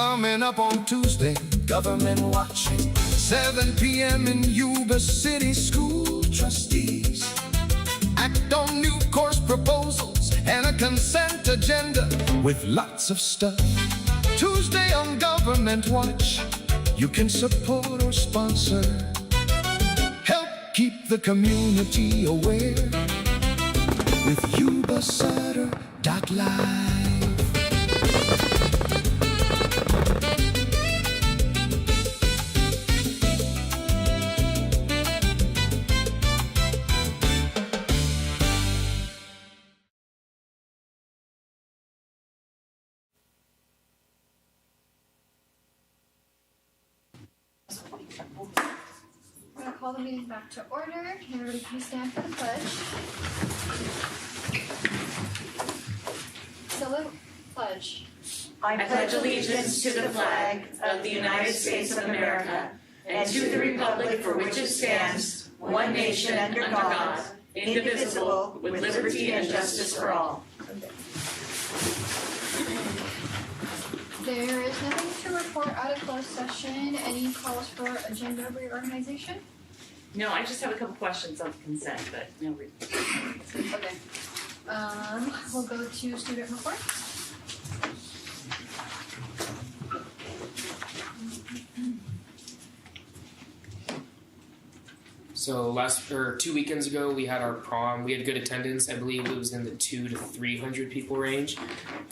Coming up on Tuesday, government watching, 7 p.m. in Yuba City School. Trustees act on new course proposals and a consent agenda with lots of stuff. Tuesday on Government Watch, you can support or sponsor. Help keep the community aware with Yuba-Sutter.LIVE. I'm going to call the meeting back to order. Can everybody please stand for the pledge? Salute. Pledge. I pledge allegiance to the flag of the United States of America and to the republic for which it stands, one nation under God, indivisible, with liberty and justice for all. There is nothing to report out of closed session. Any calls for agenda reorganization? No, I just have a couple questions on consent, but no. Okay. We'll go to student reports. So 2 weekends ago, we had our prom. We had good attendance. I believe it was in the 200 to 300 people range.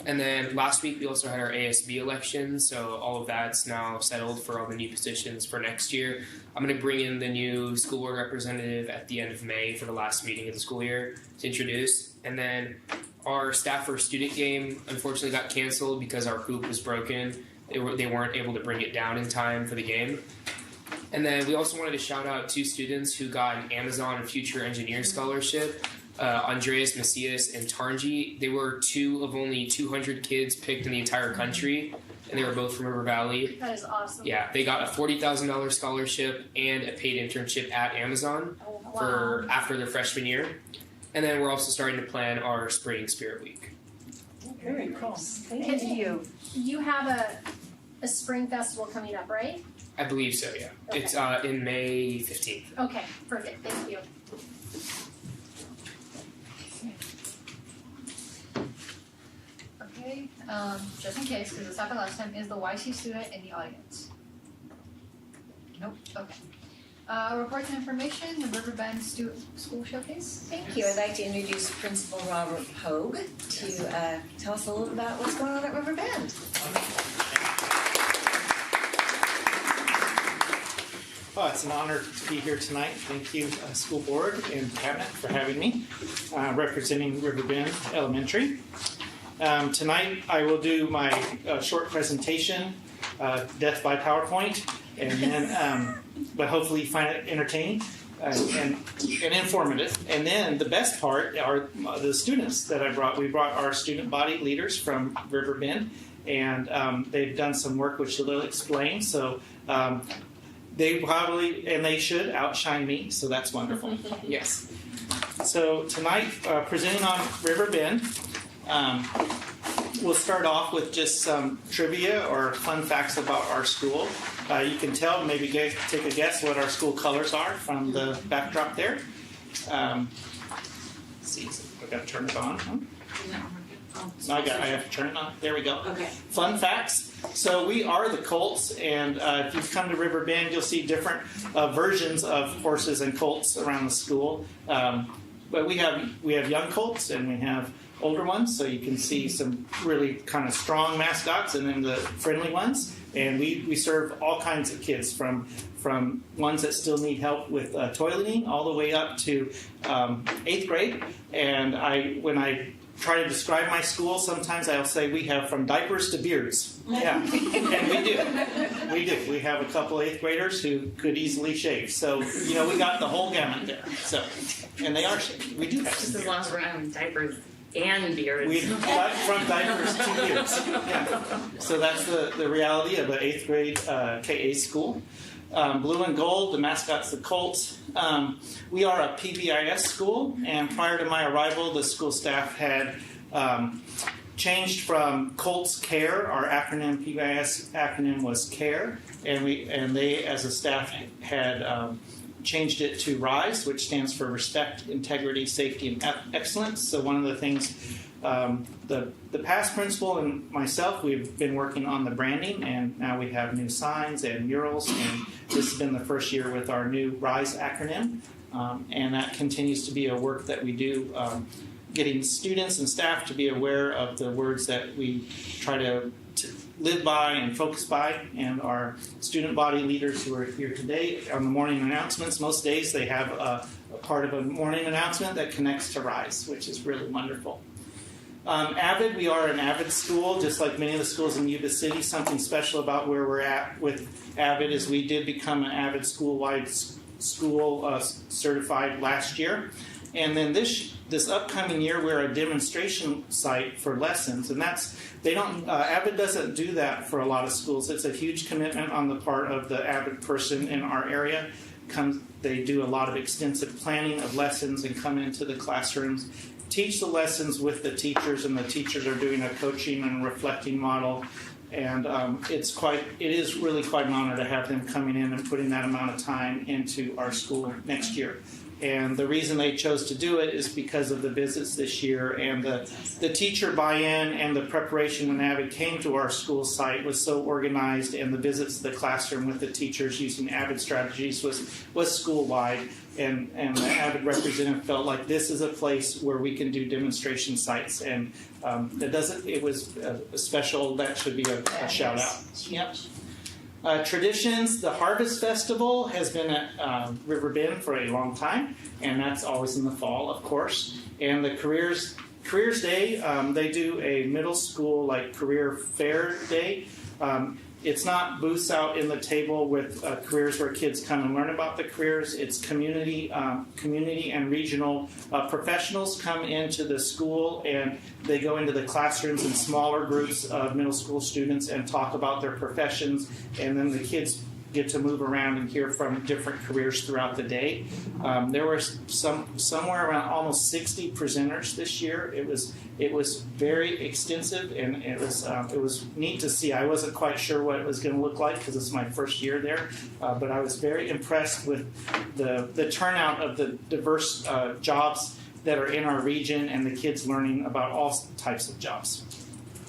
And then last week, we also had our ASB election. So all of that's now settled for all the new positions for next year. I'm going to bring in the new school board representative at the end of May for the last meeting of the school year to introduce. And then our staff or student game unfortunately got canceled because our hoop was broken. They weren't able to bring it down in time for the game. And then we also wanted to shout out 2 students who got an Amazon Future Engineer Scholarship, Andreas Macias and Tarnji. They were 2 of only 200 kids picked in the entire country, and they were both from River Valley. That is awesome. Yeah, they got a $40,000 scholarship and a paid internship at Amazon for after their freshman year. And then we're also starting to plan our Spring Spirit Week. Very cool. Thank you. You have a spring festival coming up, right? I believe so, yeah. Okay. It's in May 15th. Okay, perfect. Thank you. Okay, just in case, because this happened last time, is the YC student in the audience? Nope. Okay. Reports and information, the Riverbend School Showcase. Thank you. I'd like to introduce Principal Robert Hogue to tell us a little about what's going on at Riverbend. Oh, it's an honor to be here tonight. Thank you, School Board and Cabinet, for having me, representing Riverbend Elementary. Tonight, I will do my short presentation, death by PowerPoint, and then, but hopefully you find it entertaining and informative. And then the best part are the students that I brought. We brought our student body leaders from Riverbend, and they've done some work which they'll explain. So. They probably, and they should, outshine me, so that's wonderful. Yes. So tonight, presenting on Riverbend, we'll start off with just some trivia or fun facts about our school. You can tell, maybe take a guess what our school colors are from the backdrop there. Let's see, I've got to turn it on. Huh? No, I have to turn it on. There we go. Okay. Fun facts. So we are the colts, and if you've come to Riverbend, you'll see different versions of horses and colts around the school. But we have young colts and we have older ones, so you can see some really kind of strong mascots and then the friendly ones. And we serve all kinds of kids from ones that still need help with toileting all the way up to 8th grade. And when I try to describe my school, sometimes I'll say we have from diapers to beards. Yeah, and we do. We have a couple 8th graders who could easily shave. So, we got the whole gamut there. So, and they are shaving. We do have. Just as long as we're not having diapers and beards. We got from diapers to beards. Yeah. So that's the reality of an 8th grade KA school. Blue and gold, the mascot's the Colts. We are a PBIS school, and prior to my arrival, the school staff had changed from COLTS CARE. Our acronym, PBIS acronym was CARE, and they as a staff had changed it to RISE, which stands for Respect, Integrity, Safety, and Excellence. So one of the things, the past principal and myself, we've been working on the branding, and now we have new signs and murals, and this has been the first year with our new RISE acronym, and that continues to be a work that we do, getting students and staff to be aware of the words that we try to live by and focus by, and our student body leaders who are here today on the morning announcements. Most days they have a part of a morning announcement that connects to RISE, which is really wonderful. Avid, we are an Avid school, just like many of the schools in Yuba City. Something special about where we're at with Avid is we did become an Avid school-wide school certified last year. And then this upcoming year, we're a demonstration site for lessons, and Avid doesn't do that for a lot of schools. It's a huge commitment on the part of the Avid person in our area. They do a lot of extensive planning of lessons and come into the classrooms, teach the lessons with the teachers, and the teachers are doing a coaching and reflecting model. And it is really quite an honor to have them coming in and putting that amount of time into our school next year. And the reason they chose to do it is because of the visits this year, and the teacher buy-in and the preparation when Avid came to our school site was so organized, and the visits to the classroom with the teachers using Avid strategies was school-wide. And the Avid representative felt like this is a place where we can do demonstration sites, and it was a special, that should be a shout out. Yep. Traditions, the Harvest Festival has been at River Bend for a long time, and that's always in the fall, of course. And the Careers Day, they do a middle school career fair day. It's not booths out in the table with careers where kids come and learn about the careers. It's community and regional professionals come into the school, and they go into the classrooms in smaller groups of middle school students and talk about their professions, and then the kids get to move around and hear from different careers throughout the day. There were somewhere around almost 60 presenters this year. It was very extensive, and it was neat to see. I wasn't quite sure what it was going to look like because it's my first year there, but I was very impressed with the turnout of the diverse jobs that are in our region, and the kids learning about all types of jobs.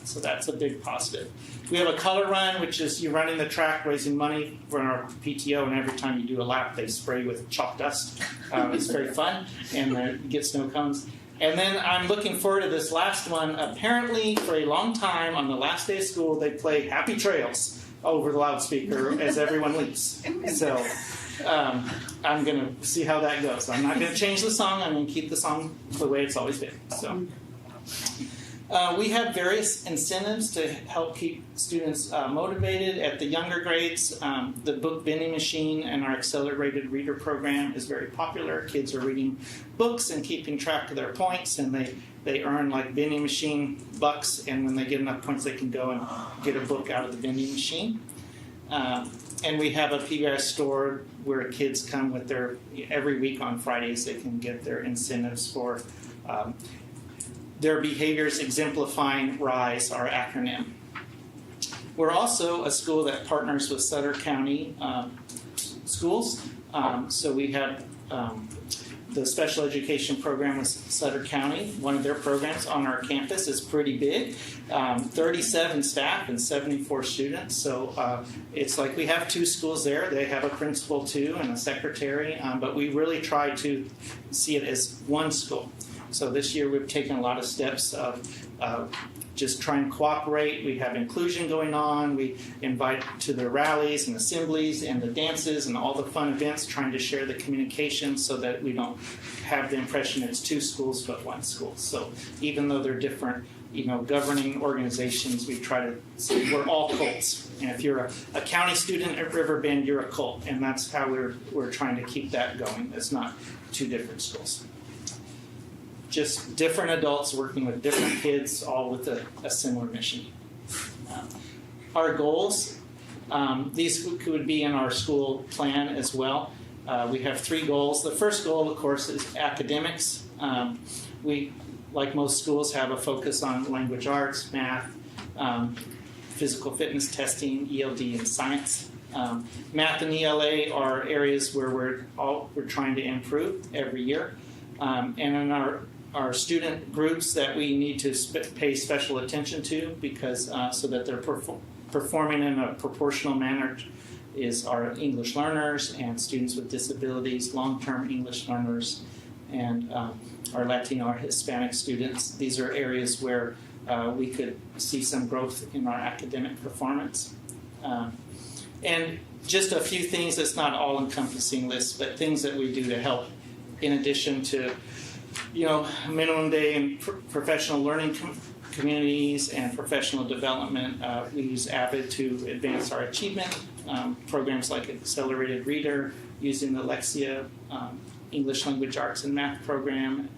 So that's a big positive. We have a color run, which is you're running the track, raising money for our PTO, and every time you do a lap, they spray with chalk dust. It's very fun, and you get snow cones. And then I'm looking forward to this last one. Apparently, for a long time, on the last day of school, they play Happy Trails over the loudspeaker as everyone leaves. So I'm going to see how that goes. I'm not going to change the song. I'm going to keep the song the way it's always been. So. We have various incentives to help keep students motivated at the younger grades. The book vending machine and our accelerated reader program is very popular. Kids are reading books and keeping track of their points, and they earn vending machine bucks, and when they get enough points they can go and get a book out of the vending machine. And we have a PBIS store where kids come with every week on Fridays they can get their incentives for their behaviors exemplifying RISE, our acronym. We're also a school that partners with Sutter County schools. So we have the special education program with Sutter County. One of their programs on our campus is pretty big, 37 staff and 74 students. So it's like we have two schools there. They have a principal too and a secretary, but we really try to see it as one school. So this year we've taken a lot of steps of just trying to cooperate. We have inclusion going on. We invite to the rallies and assemblies and the dances and all the fun events, trying to share the communication so that we don't have the impression it's two schools but one school. So even though they're different, governing organizations, we try to say we're all cults. And if you're a county student at River Bend, you're a cult. And that's how we're trying to keep that going. It's not two different schools. Just different adults working with different kids, all with a similar mission. Our goals, these would be in our school plan as well. We have 3 goals. The first goal, of course, is academics. We like most schools, have a focus on language arts, math, physical fitness testing, ELD, and science. Math and ELA are areas where we're trying to improve every year. And in our student groups that we need to pay special attention to, because so that they're performing in a proportional manner, is our English learners and students with disabilities, long-term English learners, and our Latino or Hispanic students. These are areas where we could see some growth in our academic performance. And just a few things, it's not all-encompassing list, but things that we do to help in addition to, minimum day and professional learning communities and professional development. We use Avid to advance our achievement. Programs like Accelerated Reader, using the Lexia English Language Arts and Math program,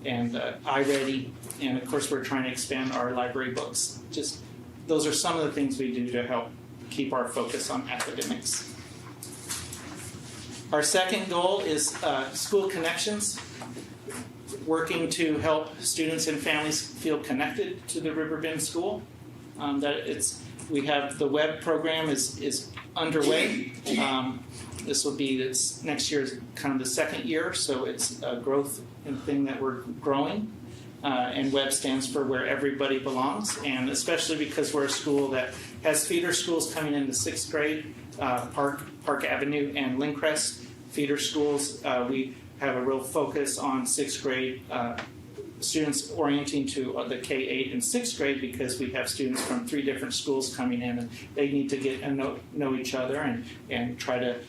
and iReady. And of course, we're trying to expand our library books. Just those are some of the things we do to help keep our focus on academics. Our second goal is school connections, working to help students and families feel connected to the Riverbend School. We have the web program is underway. This will be next year is kind of the second year, so it's a growth thing that we're growing. And WEB stands for Where Everybody Belongs, and especially because we're a school that has feeder schools coming into 6th grade, Park Avenue and Lincrest feeder schools. We have a real focus on 6th grade students orienting to the K-8 and 6th grade, because we have students from 3 different schools coming in, and they need to get and know each other and try to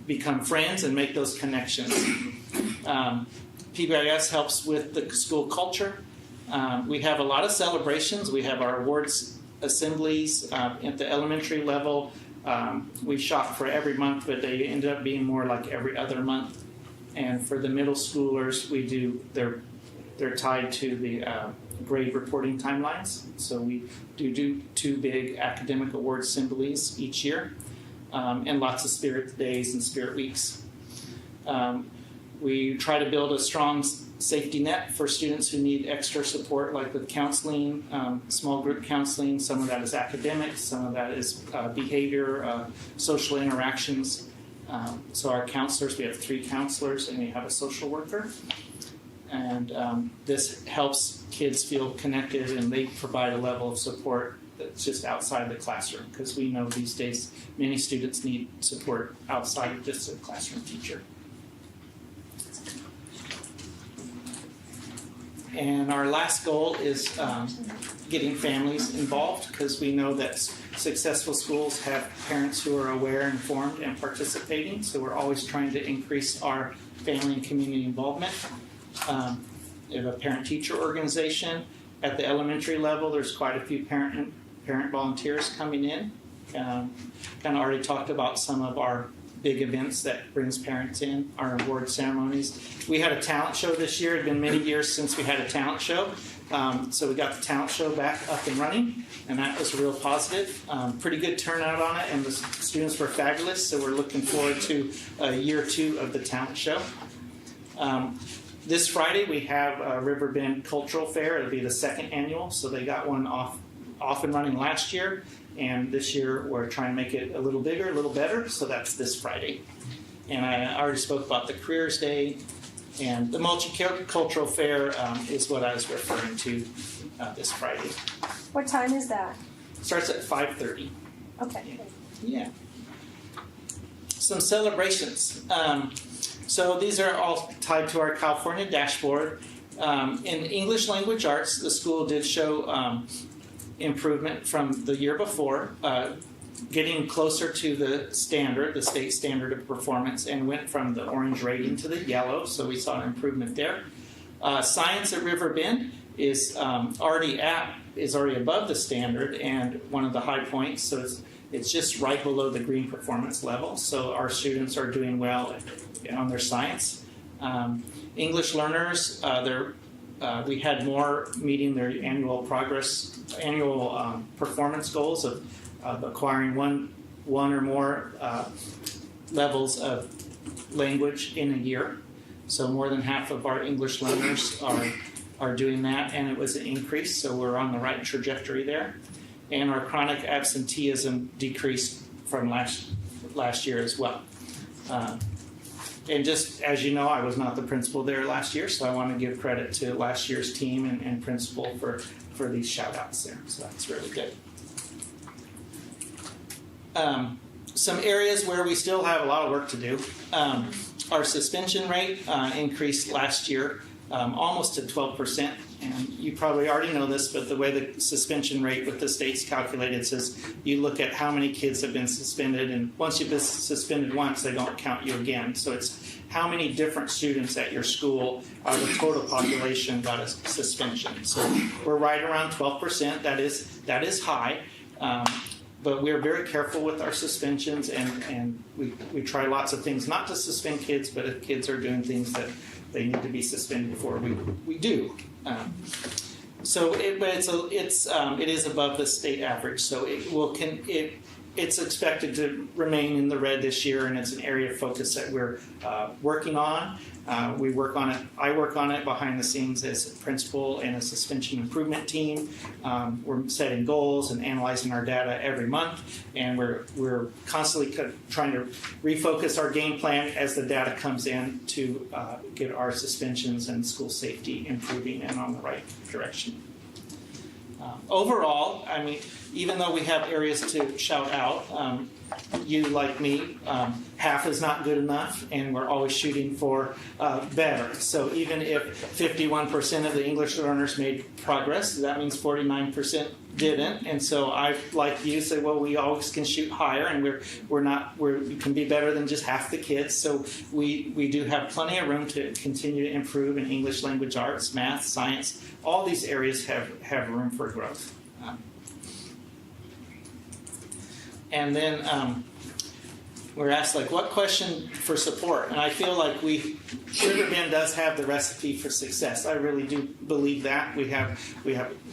become friends and make those connections. PBIS helps with the school culture. We have a lot of celebrations. We have our awards assemblies at the elementary level. We shop for every month, but they end up being more like every other month. And for the middle schoolers, we do they're tied to the grade reporting timelines. So we do 2 big academic award assemblies each year, and lots of spirit days and spirit weeks. We try to build a strong safety net for students who need extra support, like with counseling, small group counseling. Some of that is academic, some of that is behavior, social interactions. So our counselors, we have 3 counselors, and we have a social worker. And this helps kids feel connected, and they provide a level of support that's just outside the classroom, because we know these days many students need support outside of just a classroom teacher. And our last goal is getting families involved, because we know that successful schools have parents who are aware, informed, and participating. So we're always trying to increase our family and community involvement. We have a parent-teacher organization. At the elementary level, there's quite a few parent volunteers coming in. Kind of already talked about some of our big events that brings parents in, our award ceremonies. We had a talent show this year. It had been many years since we had a talent show. So we got the talent show back up and running, and that was real positive. Pretty good turnout on it, and the students were fabulous, so we're looking forward to year 2 of the talent show. This Friday we have a Riverbend Cultural Fair. It'll be the 2nd annual, so they got one off and running last year. And this year we're trying to make it a little bigger, a little better, so that's this Friday. And I already spoke about the Careers Day, and the Multicultural Fair is what I was referring to this Friday. What time is that? Starts at 5:30. Okay. Yeah. Some celebrations. So these are all tied to our California dashboard. In English Language Arts, the school did show improvement from the year before, getting closer to the standard, the state standard of performance, and went from the orange rating to the yellow, so we saw an improvement there. Science at Riverbend is already above the standard and one of the high points, so it's just right below the green performance level, so our students are doing well on their science. English learners, we had more meeting their annual performance goals of acquiring one or more levels of language in a year. So more than half of our English learners are doing that, and it was an increase, so we're on the right trajectory there. And our chronic absenteeism decreased from last year as well. And just as you know, I was not the principal there last year, so I want to give credit to last year's team and principal for these shout outs there. So that's really good. Some areas where we still have a lot of work to do. Our suspension rate increased last year almost to 12%. And you probably already know this, but the way the suspension rate with the state's calculated says you look at how many kids have been suspended, and once you've been suspended once, they don't count you again. So it's how many different students at your school out of the total population got a suspension. So we're right around 12%. That is high. But we're very careful with our suspensions, and we try lots of things, not to suspend kids, but if kids are doing things that they need to be suspended for, we do. It is above the state average, so it's expected to remain in the red this year, and it's an area of focus that we're working on. We work on it. I work on it behind the scenes as a principal and a suspension improvement team. We're setting goals and analyzing our data every month, and we're constantly trying to refocus our game plan as the data comes in to get our suspensions and school safety improving and on the right direction. Overall, I mean, even though we have areas to shout out, you, like me, half is not good enough, and we're always shooting for better. So even if 51% of the English learners made progress, that means 49% didn't. And so I, like you, say, well, we always can shoot higher, and we can be better than just half the kids. So we do have plenty of room to continue to improve in English language arts, math, science. All these areas have room for growth. And then we're asked, like, what question for support? And I feel like Riverbend does have the recipe for success. I really do believe that. We have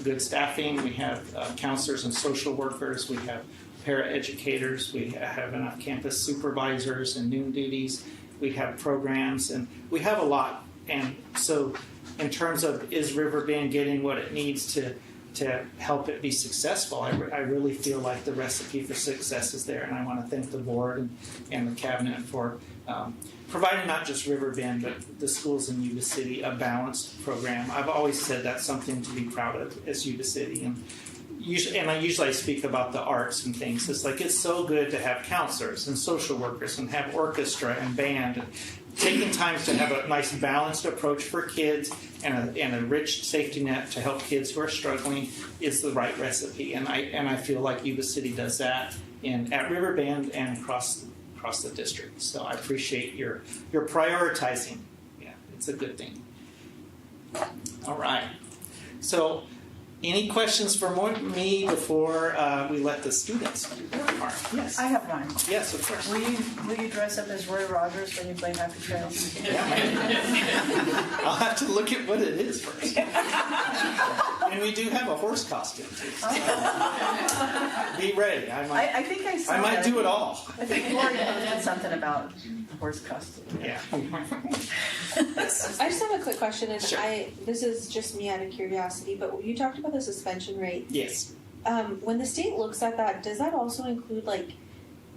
good staffing. We have counselors and social workers. We have paraeducators. We have enough campus supervisors and noon duties. We have programs, and we have a lot. And so in terms of, is Riverbend getting what it needs to help it be successful, I really feel like the recipe for success is there, and I want to thank the board and the cabinet for providing not just Riverbend, but the schools in Yuba City a balanced program. I've always said that's something to be proud of as Yuba City, and I usually speak about the arts and things. It's like, it's so good to have counselors and social workers and have orchestra and band, and taking time to have a nice balanced approach for kids and a rich safety net to help kids who are struggling is the right recipe. And I feel like Yuba City does that at Riverbend and across the district. So I appreciate your prioritizing. Yeah, it's a good thing. All right. So any questions for me before we let the students do their part? Yes. I have one. Yes, of course. Will you dress up as Roy Rogers when you play Happy Trails? Yeah, I'll have to look at what it is first. And we do have a horse costume too. So be ready. I think I saw I might that. do it all. I think Lori posted something about horse costume. Yeah. I just have a quick question, and Sure. this is just me out of curiosity, but you talked about the suspension rate. Yes. When the state looks at that, does that also include, like,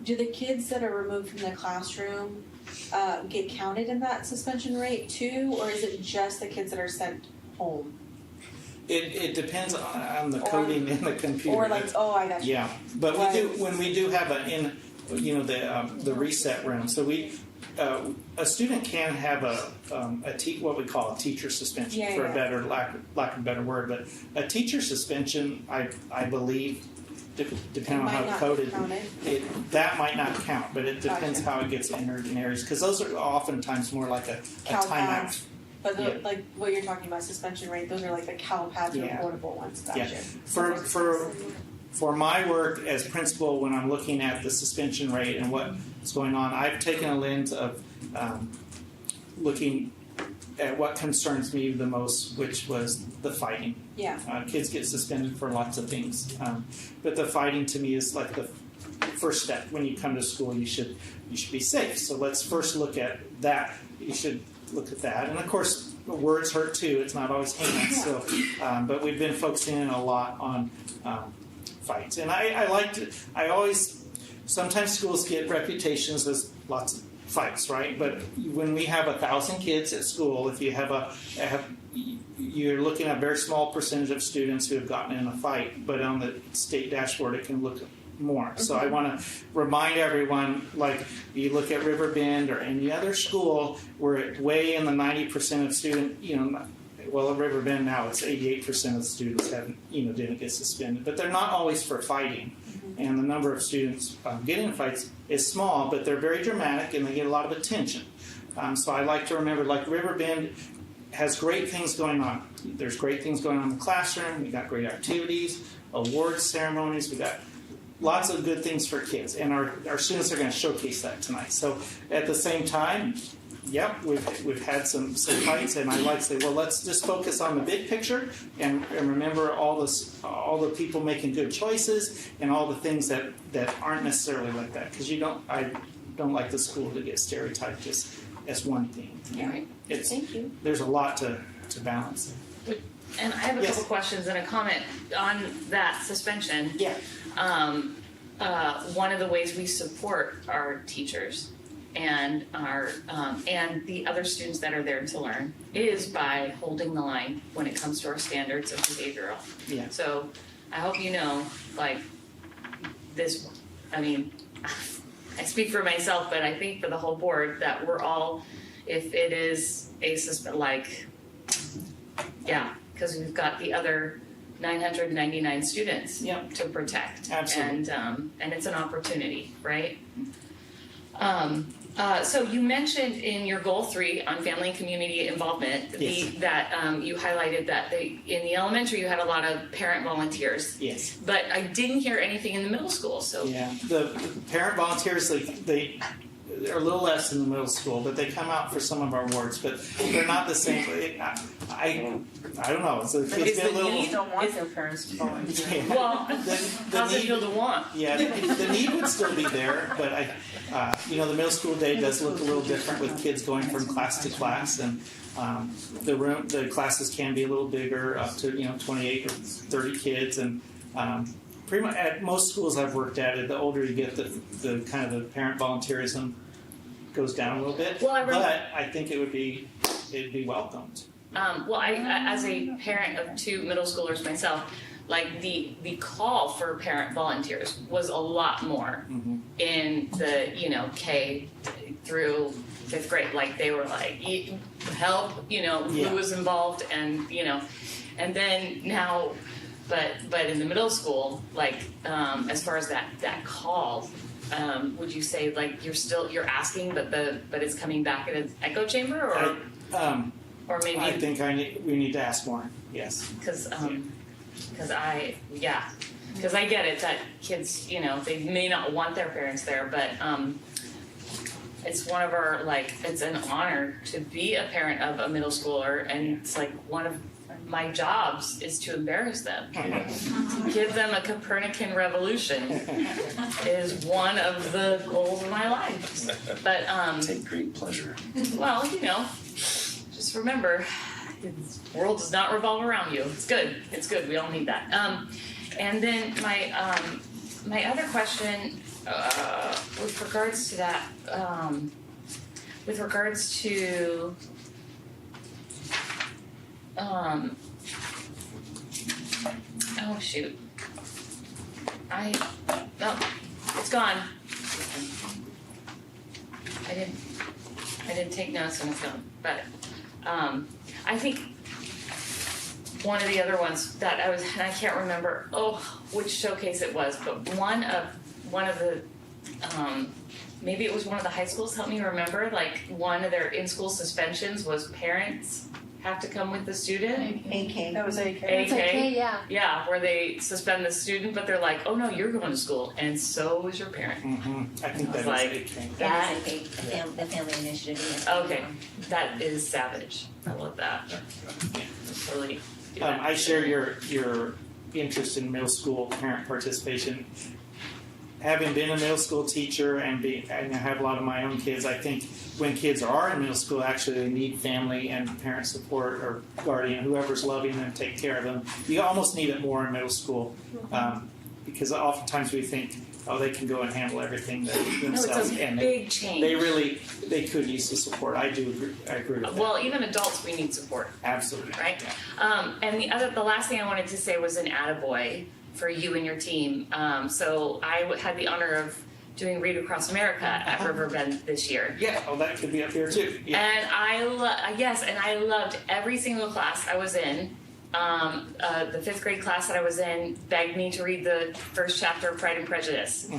do the kids that are removed from the classroom get counted in that suspension rate too, or is it just the kids that are sent home? It depends on the coding in the computer. Or like, oh, I got you. Yeah, but when we do have the reset room. So a student can have what we call a teacher suspension for a better lack of a better word, but a teacher suspension, I believe, depending on how it's coded, that might not count, but it depends how it gets entered in areas, because those are oftentimes more like a timeout. But like what you're talking about, suspension rate, those are like the CalPads or portable ones. Gotcha. Yeah. For my work as principal, when I'm looking at the suspension rate and what's going on, I've taken a lens of looking at what concerns me the most, which was the fighting. Yeah. Kids get suspended for lots of things, but the fighting to me is like the first step. When you come to school, you should be safe. So let's first look at that. You should look at that, and of course, words hurt too. It's not always hands. So, but we've been focusing in a lot on fights. And I like to. I always. Sometimes schools get reputations as lots of fights, right? But when we have 1,000 kids at school, if you you're looking at a very small percentage of students who have gotten in a fight, but on the state dashboard it can look more. So I want to remind everyone, like you look at Riverbend or any other school, we're way in the 90% of students, well, at Riverbend now it's 88% of the students didn't get suspended, but they're not always for fighting. And the number of students getting in fights is small, but they're very dramatic and they get a lot of attention. So I like to remember, like Riverbend has great things going on. There's great things going on in the classroom. We got great activities, awards ceremonies. We got lots of good things for kids, and our students are going to showcase that tonight. So at the same time, yep, we've had some fights, and I like to say, well, let's just focus on the big picture and remember all the people making good choices and all the things that aren't necessarily like that, because I don't like the school to get stereotyped just as one thing. Right. Thank you. There's a lot to balance. And I have a Yes. couple questions and a comment on that suspension. Yeah. One of the ways we support our teachers and our and the other students that are there to learn is by holding the line when it comes to our standards of behavioral. Yeah. So I hope you know, like this. I mean, I speak for myself, but I think for the whole board that we're all, if it is a because we've got the other 999 students Yep. to protect. Absolutely. And it's an opportunity, right? So you mentioned in your goal 3 on family and community involvement Yes. that you highlighted that in the elementary you had a lot of parent volunteers. Yes. But I didn't hear anything in the middle school. So Yeah. The parent volunteers, they're a little less in the middle school, but they come out for some of our awards, but they're not the same. I don't know. So the kids get a little. Kids don't want their parents to volunteer. well, the how's it need- feel to want? Yeah, the need would still be there, but the middle school day does look a little different with kids going from class to class, and the classes can be a little bigger, up to 28 or 30 kids, and pretty much at most schools I've worked at, the older you get, the kind of the parent volunteerism goes down a little bit. Well, but I think it'd be welcomed. I as a parent of 2 middle schoolers myself, like the call for parent volunteers was a lot more in the K through 5th grade. Like they were like help, who was involved, and and then now, but in the middle school, like as far as that call. Would you say like you're asking, but it's coming back in an echo chamber, or maybe I think we need to ask more. Yes. because I get it that kids they may not want their parents there, but it's one of our it's an honor to be a parent of a middle schooler, and it's like one of my jobs is to embarrass them. To give them a Copernican revolution is one of the goals of my life. But take great pleasure. well, just remember, the world does not revolve around you. It's good. It's good. We all need that. And then my other question with regards to that, oh shoot. It's gone. I didn't take notes and it's gone. But I think one of the other ones that and I can't remember which showcase it was, but one of the maybe it was one of the high schools, help me remember, like one of their in-school suspensions was parents have to come with the student. AK. That was AK. It's okay, yeah. Yeah, where they suspend the student, but they're like, oh no, you're going to school, and so is your parent. I think that Like, is okay. That, The family initiative. okay, that is savage. I love that. Totally. do that. I share your interest in middle school parent participation. having been a middle school teacher and I have a lot of my own kids, I think when kids are in middle school, actually they need family and parent support or guardian, whoever's loving them, take care of them. You almost need it more in middle school because oftentimes we think, oh, they can go and handle everything themselves. No, it's a and big change. they could use the support. I agree with that. Well, even adults, we need support. Absolutely. Right? Yeah. And the last thing I wanted to say was an attaboy for you and your team. So I had the honor of doing Read Across America at Riverbend this year. Yeah, oh, that could be up here too. Yeah. And I loved every single class I was in. The 5th grade class that I was in begged me to read the first chapter of Pride and Prejudice,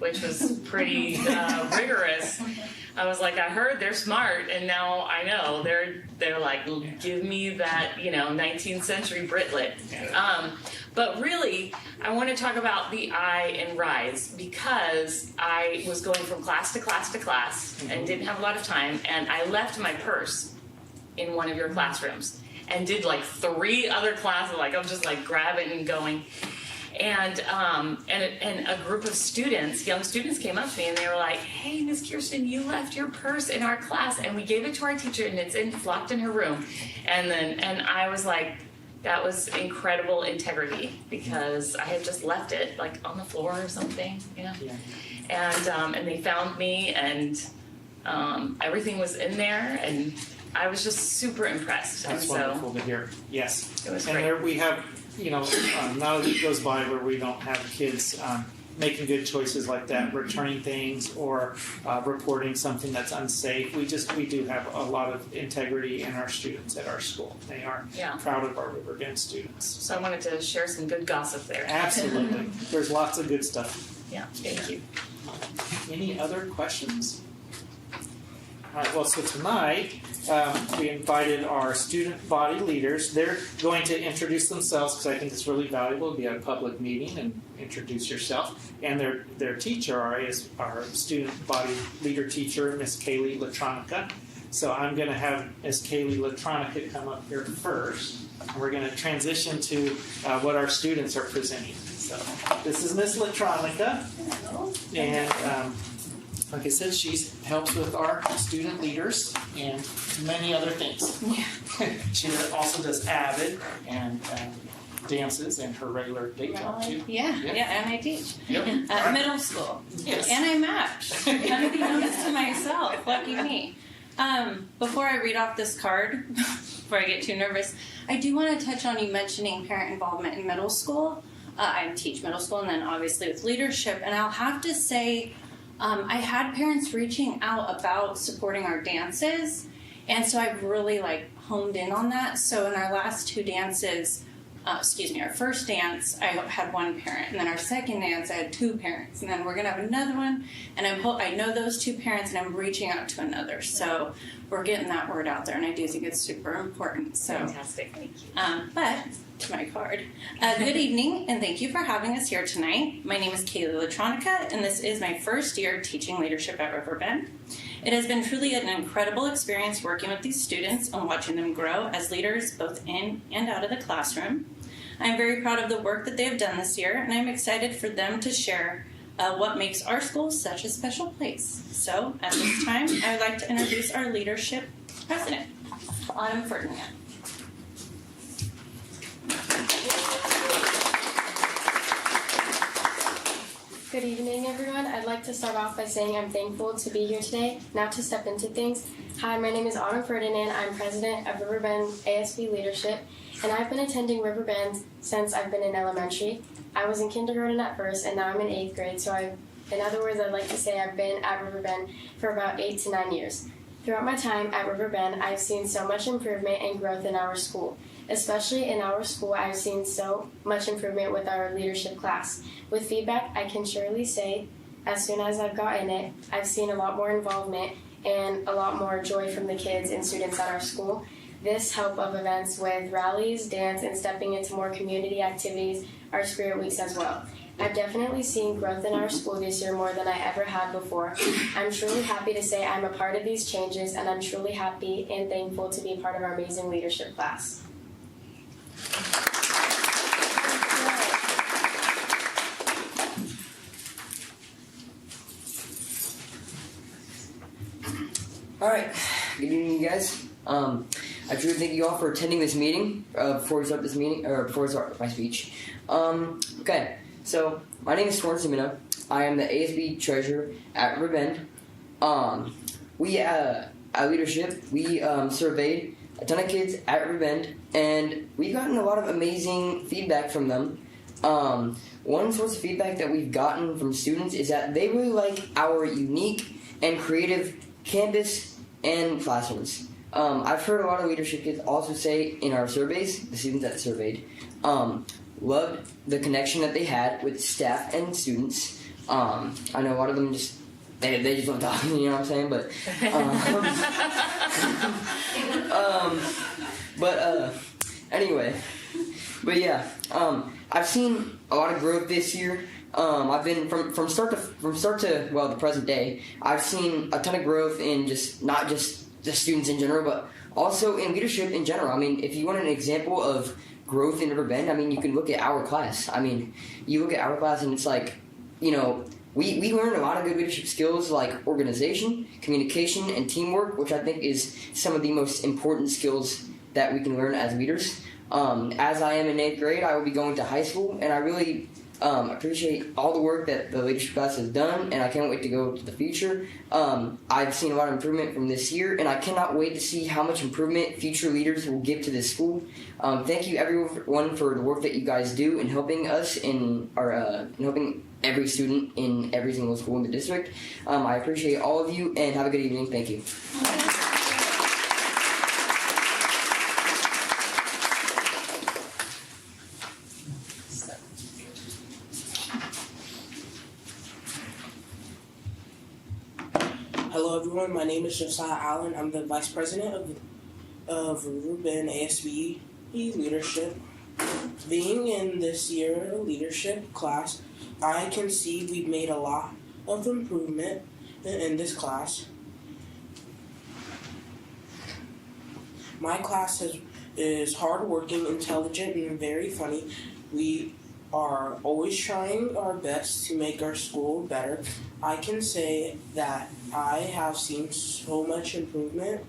which was pretty rigorous. I was like, I heard they're smart, and now I know they're like, give me that 19th century Brit-lit. But really, I want to talk about the I in RISE because I was going from class to class to class and didn't have a lot of time, and I left my purse in one of your classrooms and did like 3 other classes. Like I'm just like grabbing and going. And a group of students, young students, came up to me and they were like, "Hey, Miss Kirsten, you left your purse in our class," and we gave it to our teacher, and it's locked in her room. And I was like, that was incredible integrity because I had just left it like on the floor or something, Yeah. And they found me, and everything was in there, and I was just super impressed. That's and wonderful to hear. Yes. It was and great. there we have, not a week goes by where we don't have kids making good choices like that, returning things or reporting something that's unsafe. We do have a lot of integrity in our students at our school. They are proud of our Riverbend students. So I wanted to share some good gossip there. Absolutely. There's lots of good stuff. Yeah, thank you. Any other questions? All right, well, so tonight we invited our student body leaders. They're going to introduce themselves because I think it's really valuable to be at a public meeting and introduce yourself. And their teacher, our student body leader teacher, Miss Kaylee Latronica. So I'm going to have Miss Kaylee Latronica come up here first. And we're going to transition to what our students are presenting. So this is Miss Latronica. And like I said, she helps with our student leaders and many other things. Yeah. She also does AVID and dances and her regular day job too. Yeah, and I teach Yep. at middle school. Yes. And I match. Unbeknownst to myself, lucky me. Before I read off this card, before I get too nervous, I do want to touch on you mentioning parent involvement in middle school. I teach middle school, and then obviously with leadership. And I'll have to say, I had parents reaching out about supporting our dances, and so I've really honed in on that. So in our last 2 dances, our first dance, I had 1 parent, and then our second dance, I had 2 parents, and then we're gonna have another one, and I know those 2 parents, and I'm reaching out to another. So we're getting that word out there, and I do think it's super important. So Fantastic, thank you. but to my card. Good evening, and thank you for having us here tonight. My name is Kaylee Latronica, and this is my first year teaching leadership at Riverbend. It has been truly an incredible experience working with these students and watching them grow as leaders both in and out of the classroom. I'm very proud of the work that they have done this year, and I'm excited for them to share what makes our school such a special place. So at this time, I would like to introduce our leadership president, Autumn Ferdinand. Good evening, everyone. I'd like to start off by saying I'm thankful to be here today, now to step into things. Hi, my name is Autumn Ferdinand. I'm president of Riverbend ASB Leadership, and I've been attending Riverbend since I've been in elementary. I was in kindergarten at first, and now I'm in 8th grade, so in other words, I'd like to say I've been at Riverbend for about 8 to 9 years. Throughout my time at Riverbend, I've seen so much improvement and growth in our school. Especially in our school, I've seen so much improvement with our leadership class. With feedback, I can surely say, as soon as I've gotten it, I've seen a lot more involvement and a lot more joy from the kids and students at our school. This help of events with rallies, dance, and stepping into more community activities, our spirit weeks as well. I've definitely seen growth in our school this year more than I ever had before. I'm truly happy to say I'm a part of these changes, and I'm truly happy and thankful to be part of our amazing leadership class. Alright, good evening, you guys. I truly thank you all for attending this meeting, before we start my speech. Okay, so, my name is Swarn Simino. I am the ASB treasurer at Riverbend. We, at leadership, we, surveyed a ton of kids at Riverbend, and we've gotten a lot of amazing feedback from them. One source of feedback that we've gotten from students is that they really like our unique and creative campus and classrooms. I've heard a lot of leadership kids also say in our surveys, the students that surveyed, loved the connection that they had with staff and students. I know a lot of them just, they just love talking, you know what I'm saying? But, anyway. But yeah, I've seen a lot of growth this year. I've been from start to well, the present day. I've seen a ton of growth in not just the students in general, but also in leadership in general. I mean, if you want an example of growth in Riverbend, I mean, you can look at our class. I mean, you look at our class and it's like, you know, we learned a lot of good leadership skills like organization, communication, and teamwork, which I think is some of the most important skills that we can learn as leaders. As I am in 8th grade, I will be going to high school, and I really appreciate all the work that the leadership class has done, and I can't wait to go to the future. I've seen a lot of improvement from this year, and I cannot wait to see how much improvement future leaders will give to this school. Thank you everyone for the work that you guys do in helping us in helping every student in every single school in the district. I appreciate all of you, and have a good evening. Thank you. Hello everyone, my name is Josiah Allen. I'm the Vice President of Riverbend ASB Leadership. Being in this year leadership class, I can see we've made a lot of improvement in this class. My class is hardworking, intelligent, and very funny. We are always trying our best to make our school better. I can say that I have seen so much improvement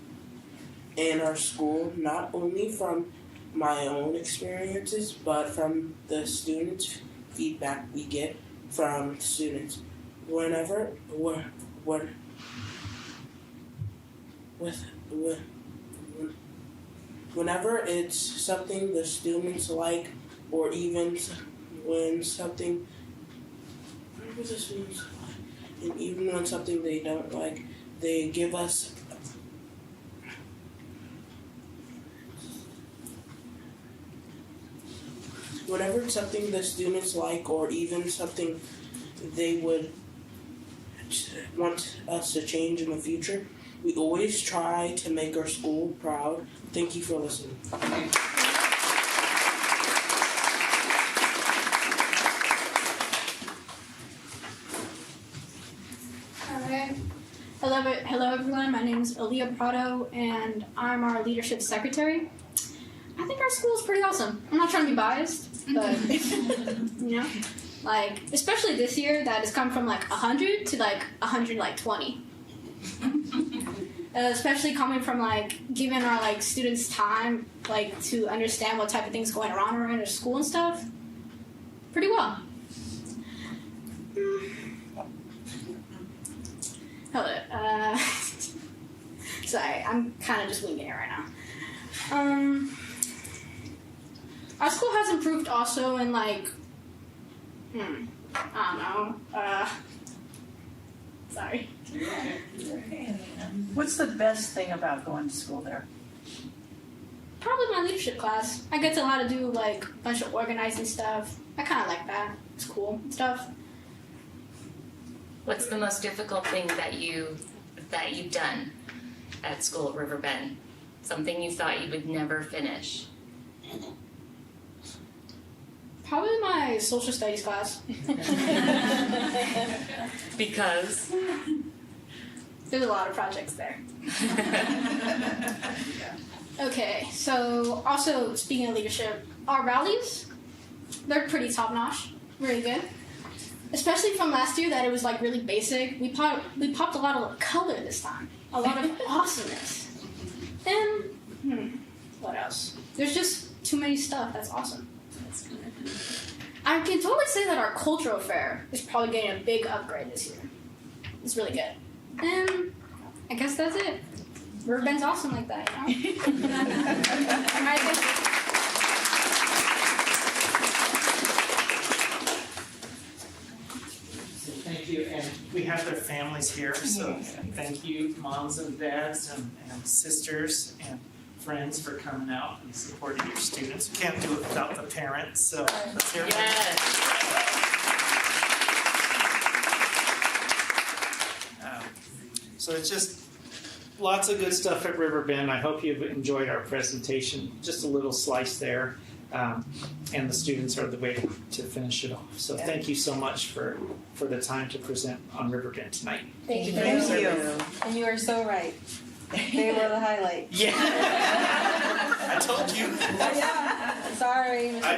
in our school, not only from my own experiences, but from the students' feedback we get from students. Whenever it's something the students like, or even when something, and even when something they don't like, they give us whenever it's something the students like, or even something they would want us to change in the future, we always try to make our school proud. Thank you for listening. Hello everyone, my name is Aaliyah Prado and I'm our leadership secretary. I think our school is pretty awesome. I'm not trying to be biased, but you know, like especially this year that has come from like 100 to like 120. Especially coming from like giving our like students time like to understand what type of things going on around their school and stuff. Pretty well. Hello. Sorry, I'm kind of just winging it right now. Our school has improved also in like, I don't know. Sorry. What's the best thing about going to school there? Probably my leadership class. I get to a lot to do like a bunch of organizing stuff. I kind of like that. It's cool and stuff. What's the most difficult thing that you've done at school at Riverbend? Something you thought you would never finish? Probably my social studies class. Because? There's a lot of projects there. Okay, so also speaking of leadership, our rallies, they're pretty top-notch, really good. Especially from last year that it was like really basic. We popped a lot of color this time. a lot of awesomeness. And what else? There's just too many stuff that's awesome. I can totally say that our cultural fair is probably getting a big upgrade this year. It's really good. And I guess that's it. Riverbend's awesome like that, you know? Alright, thank you. Thank you, and we have their families here, so thank you, moms and dads and sisters and friends for coming out and supporting your students. We can't do it without the parents, so let's hear it. So it's just lots of good stuff at Riverbend. I hope you've enjoyed our presentation. Just a little slice there. And the students are the way to finish it off. So thank you so much for the time to present on Riverbend tonight. Thank you. And you are so right. They were the highlight. Yeah. I told you. Yeah. Sorry, Mr. I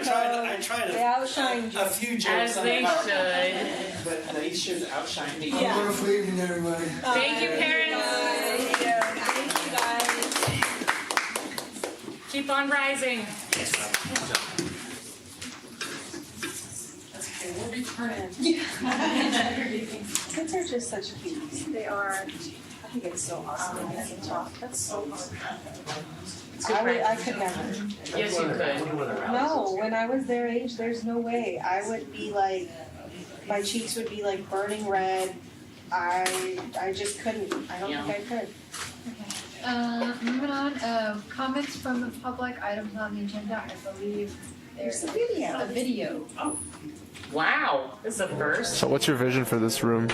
tried They outshined you. a few jokes. As they should. But they should outshine me. Yeah. I'm going to leave everybody. Thank you, parents. Thank you, guys. Keep on rising. Okay, we'll return. Kids are just such cuties. They are. I think it's so awesome when they can talk. That's so hard. I could never. Yes, you could. No, when I was their age, there's no way. I would be like, my cheeks would be like burning red. I just couldn't. I don't think I could. Moving on, comments from the public, items on the agenda, I believe there's a video. A video. Oh. Wow, this is a first. So what's your vision for this room?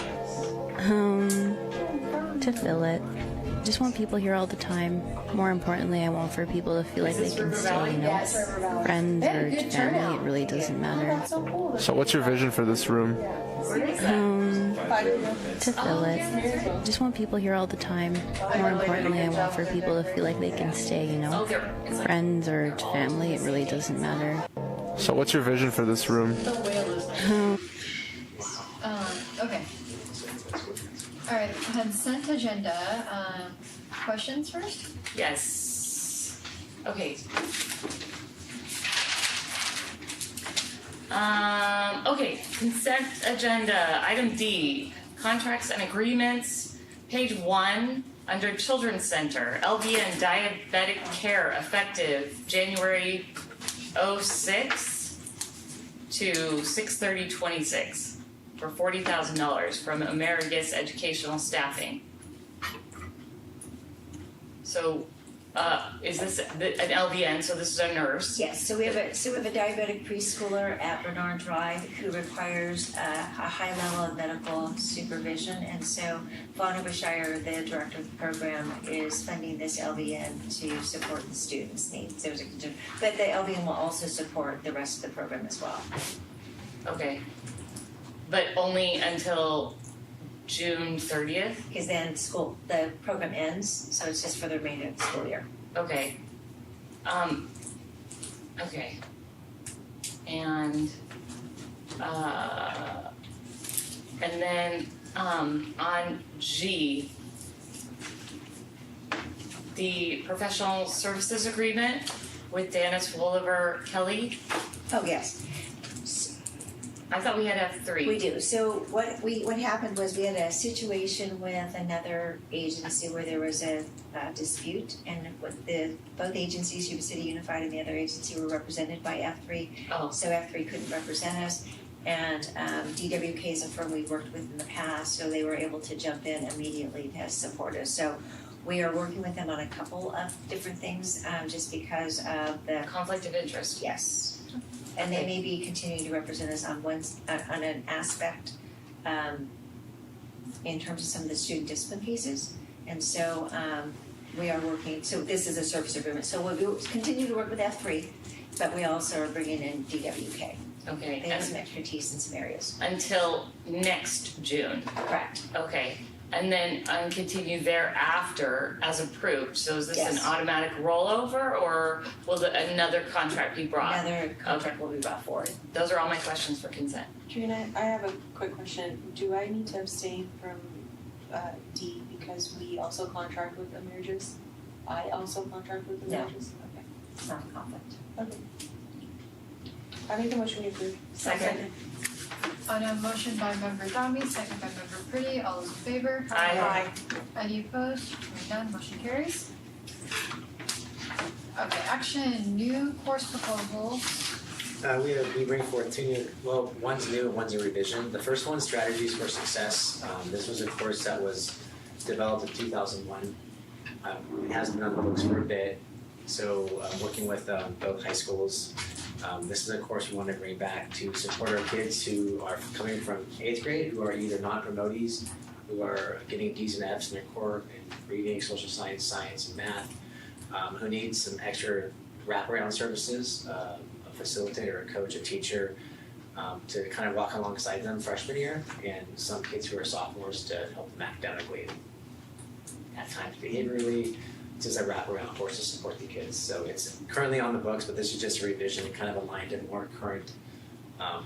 To fill it. Just want people here all the time. More importantly, I want for people to feel like they can stay, you know, friends or family, it really doesn't matter. So what's your vision for this room? To fill it. Just want people here all the time. More importantly, I want for people to feel like they can stay, you know, friends or family, it really doesn't matter. So what's your vision for this room? Okay. Alright, consent agenda, questions first? Yes. Okay. Okay, consent agenda, item D, contracts and agreements, page 1, under Children's Center, LVN diabetic care effective January 06 to 6/30/26 for $40,000 from Amerigus Educational Staffing. So, is this an LVN? So this is a nurse. Yes, so we have a diabetic preschooler at Bernard Drive who requires a high level of medical supervision, and so Vaughn Overshire, the director of the program, is funding this LVN to support the students' needs. There's a but the LVN will also support the rest of the program as well. Okay, but only until June 30th? Because then the program ends, so it's just for the remainder of the school year. Okay. Okay. And then on G, the professional services agreement with Dennis Wolliver Kelly. Oh, yes. I thought we had to have 3. We do. So what happened was we had a situation with another agency where there was a dispute, and with both agencies, Yuba-City Unified and the other agency, were represented by F3. Oh. So F3 couldn't represent us, and DWK is a firm we've worked with in the past, so they were able to jump in immediately to support us. So we are working with them on a couple of different things, just because of the conflict of interest. Yes. And they may be continuing to represent us on on an aspect in terms of some of the student discipline cases. And so we are working, so this is a service agreement. So we'll continue to work with F3, but we also are bringing in DWK. Okay. They have some expertise in some areas. Until next June. Correct. Okay. And then continue thereafter as approved. So is this an automatic rollover, or will another contract be brought? Another contract will be brought forward. Those are all my questions for consent. Trina, I have a quick question. Do I need to abstain from D because we also contract with Emerges? I also contract with No. Emerges? Okay. It's not a conflict. Okay. I make a motion we approve. Second. On a motion by member Dami, second by member Pretty, all those in favor? Aye. Any opposed? Hearing none, motion carries. Okay, action, new course proposal. We bring forth two new, well, one's new and one's a revision. The first one, Strategies for Success. This was a course that was developed in 2001. It hasn't been on the books for a bit. So working with both high schools, this is a course we want to bring back to support our kids who are coming from 8th grade, who are either non-promotees, who are getting D's and F's in their core in reading, social science, science, and math, who need some extra wraparound services, a facilitator, a coach, a teacher, to kind of walk alongside them freshman year, and some kids who are sophomores to help them academically, at times behaviorally. It's just a wraparound course to support the kids. So it's currently on the books, but this is just a revision and kind of aligned to more current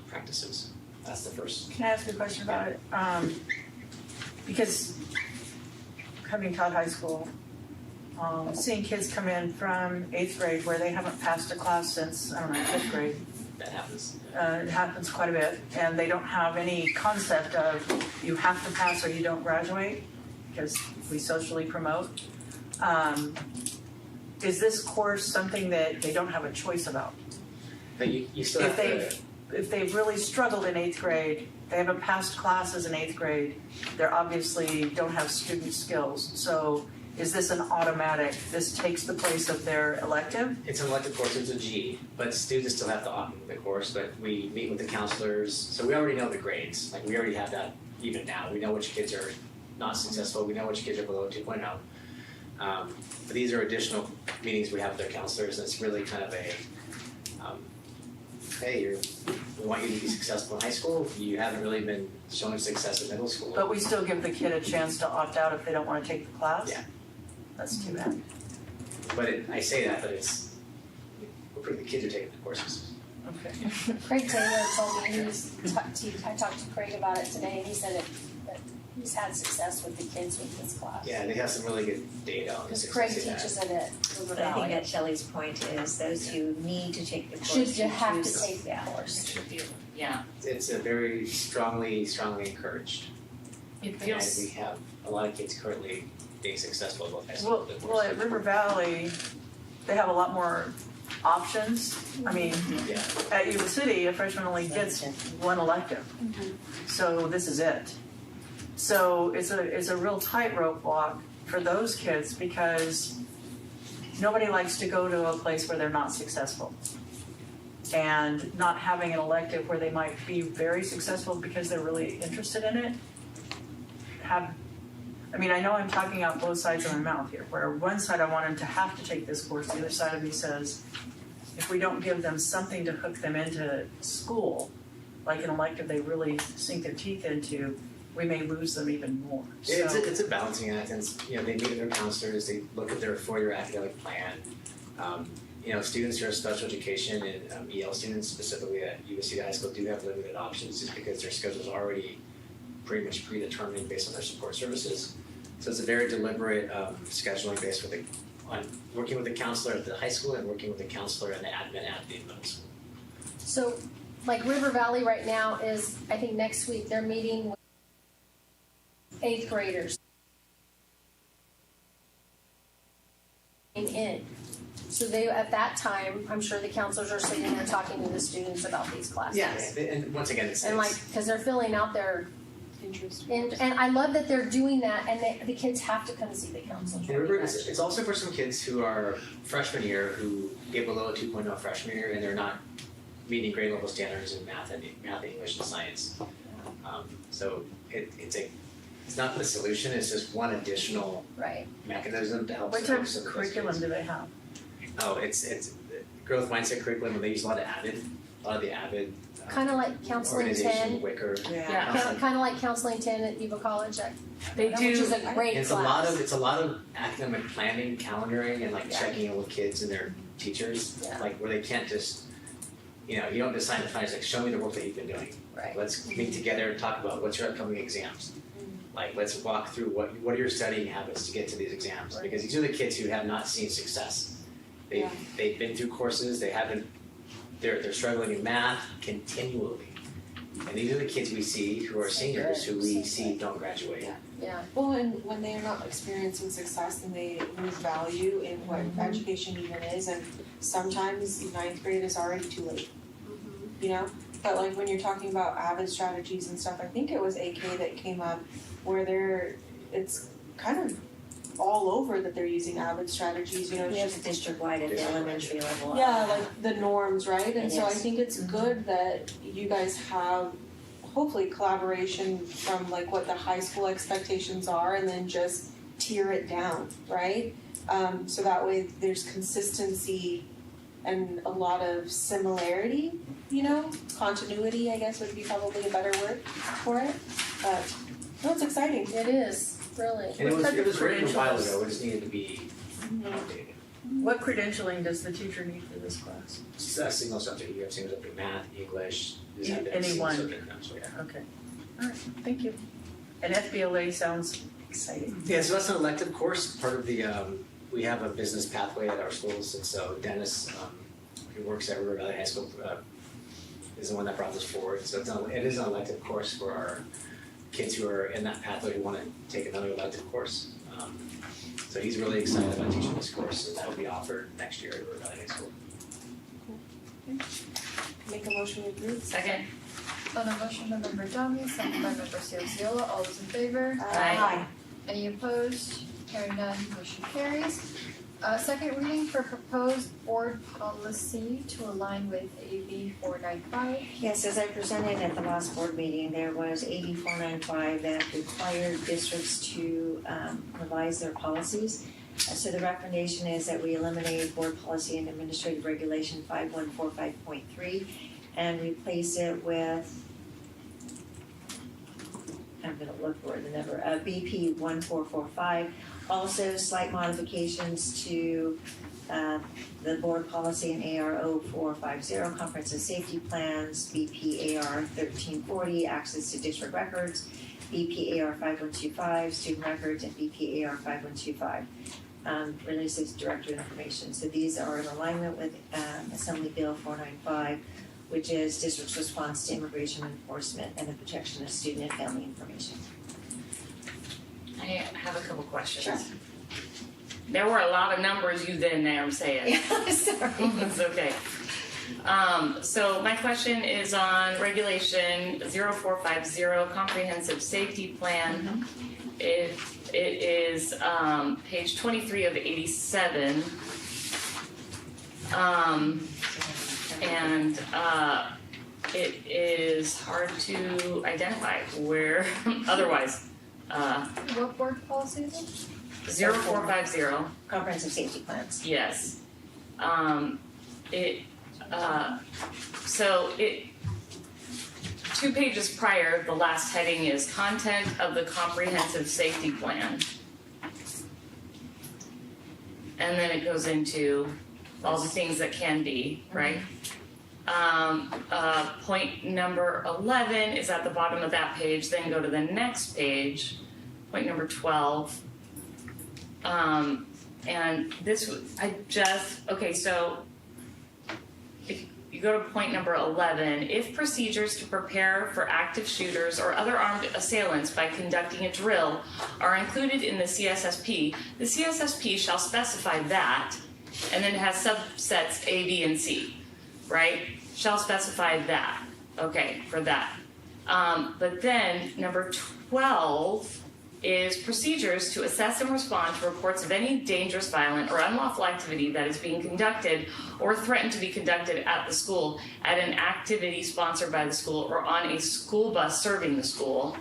practices. That's the first. Can I ask a question about it? Because having taught high school, seeing kids come in from 8th grade where they haven't passed a class since, I don't know, 5th grade. That happens. It happens quite a bit, and they don't have any concept of you have to pass or you don't graduate, because we socially promote. Is this course something that they don't have a choice about? But you still have to. If they've really struggled in 8th grade, they haven't passed classes in 8th grade, they obviously don't have student skills. So is this an automatic, this takes the place of their elective? It's an elective course, it's a G, but students still have to opt into the course, but we meet with the counselors, so we already know the grades, like we already have that even now. We know which kids are not successful, we know which kids are below 2.0. But these are additional meetings we have with their counselors, and it's really kind of a, hey, we want you to be successful in high school, you haven't really been showing success in middle school. But we still give the kid a chance to opt out if they don't want to take the class? Yeah. That's too bad. But I say that, but it's, the kids are taking the courses. Okay. Craig Taylor told me I talked to Craig about it today, and he said that he's had success with the kids with this class. Yeah, they have some really good data on the Because success Craig they've had. teaches it at River But I think Valley. that Shelley's point is those who need to take the course Should you have choose- to take the course? Yeah. It's a very strongly encouraged. It And feels. we have a lot of kids currently being successful at both high school. Well, at River Valley, they have a lot more options. I mean, Yeah. at Yuba City, a freshman only gets one elective. So this is it. So it's a real tightrope walk for those kids because nobody likes to go to a place where they're not successful. And not having an elective where they might be very successful because they're really interested in it. I know I'm talking out both sides of my mouth here, where one side I want them to have to take this course, the other side of me says, if we don't give them something to hook them into school, like an elective they really sink their teeth into, we may lose them even more. Yeah, So, it's a balancing act, and they meet with their counselors, they look at their 4-year academic plan. Students who are special education and EL students specifically at Yuba City High School do have limited options just because their schedule's already pretty much predetermined based on their support services. So it's a very deliberate scheduling based on working with the counselor at the high school and working with the counselor and the admin at the middle school. So, like River Valley right now is, I think next week, they're meeting with 8th graders. In. So they, at that time, I'm sure the counselors are sitting there talking to the students about these classes. Yeah, and once again, it's Because they're filling out their interest. And I love that they're doing that, and the kids have to come see the counselors. And remember, it's also for some kids who are freshman year who get below a 2.0 freshman year and they're not meeting grade level standards in math, English, and science. So it's not the solution. It's just one additional mechanism to help. what type of curriculum do they have? Oh, it's growth mindset curriculum, and they use a lot of the Avid. Kind of like Counseling 10. Wicker. Yeah. Kind of like Counseling 10 at Yuba College. They do. Which is a great And class. it's a lot of academic planning, calendaring, and checking in with kids and their teachers, where they can't just, you don't decide to find, it's like, show me the work that you've been doing. Right. Let's meet together and talk about what's your upcoming exams. Like, let's walk through what are your studying habits to get to these exams, because these are the kids who have not seen success. They've been through courses, they're struggling in math continually. And these are the kids we see who are seniors who we see don't graduate. Yeah. Well, and when they are not experiencing success, then they lose value in what education even is, and sometimes 9th grade is already too late. You know? But like when you're talking about AVID strategies and stuff, I think it was AK that came up where it's kind of all over that they're using AVID strategies, you know. We have district-wide at the elementary level. Yeah, like the norms, right? And It so I is. think it's good that you guys have hopefully collaboration from like what the high school expectations are and then just tier it down, right? So that way there's consistency and a lot of similarity, you know? Continuity, I guess, would be probably a better word for it. But no, it's exciting. It is, really. And it was written a while ago, it just needed to be updated. What credentialing does the teacher need for this class? It's a single subject, you have single subject, math, English, Any one. subject, so yeah. Okay. All right, thank you. And FBLA sounds exciting. Yeah, so that's an elective course, part of the, we have a business pathway at our schools, and so Dennis, who works at River Valley High School, is the one that brought this forward. So it is an elective course for our kids who are in that pathway who want to take another elective course. So he's really excited about teaching this course, and that will be offered next year at River Valley High School. Make a motion to approve. Second. On a motion by member Domi, second by member Ciola, all those in favor? Aye. Any opposed? Hearing none, motion carries. Second reading for proposed board policy to align with AB 495. Yes, as I presented at the last board meeting, there was AB 495 that required districts to revise their policies. So the recommendation is that we eliminate board policy and administrative regulation 5145.3 and replace it with, I'm gonna look for the number, BP 1445. Also slight modifications to the board policy and AR 0450, comprehensive safety plans, BP AR 1340, access to district records, BP AR 5125, student records, and BP AR 5125. Releases director information. So these are in alignment with Assembly Bill 495, which is district's response to immigration enforcement and the protection of student and family information. I have a couple questions. Sure. There were a lot of numbers you then there saying. Yeah, sorry. It's okay. So my question is on regulation 0450, comprehensive safety plan. It is page 23 of 87. And it is hard to identify where otherwise. What board policy is it? 0450. Comprehensive safety plans. Yes. So 2 pages prior, the last heading is content of the comprehensive safety plan. And then it goes into all the things that can be, right? Point number 11 is at the bottom of that page, then go to the next page, point number 12. And this, so if you go to point number 11, if procedures to prepare for active shooters or other armed assailants by conducting a drill are included in the CSSP shall specify that, and then it has subsets A, B, and C, right? Shall specify that, okay, for that. But then number 12 is procedures to assess and respond to reports of any dangerous, violent, or unlawful activity that is being conducted or threatened to be conducted at the school, at an activity sponsored by the school, or on a school bus serving the school.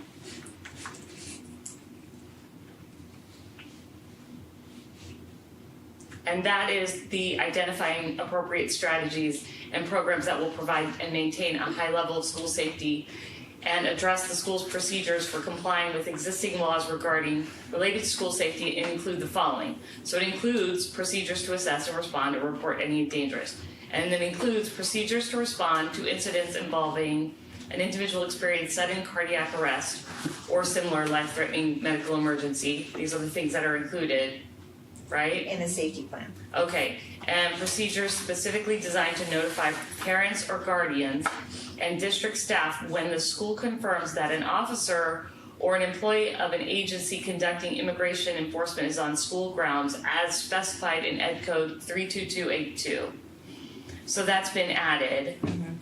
And that is the identifying appropriate strategies and programs that will provide and maintain a high level of school safety and address the school's procedures for complying with existing laws related to school safety, and include the following. So it includes procedures to assess and respond and report any dangerous. And then includes procedures to respond to incidents involving an individual experienced sudden cardiac arrest or similar life-threatening medical emergency. These are the things that are included, right? In the safety plan. Okay, and procedures specifically designed to notify parents or guardians and district staff when the school confirms that an officer or an employee of an agency conducting immigration enforcement is on school grounds as specified in Ed Code 32282. So that's been added.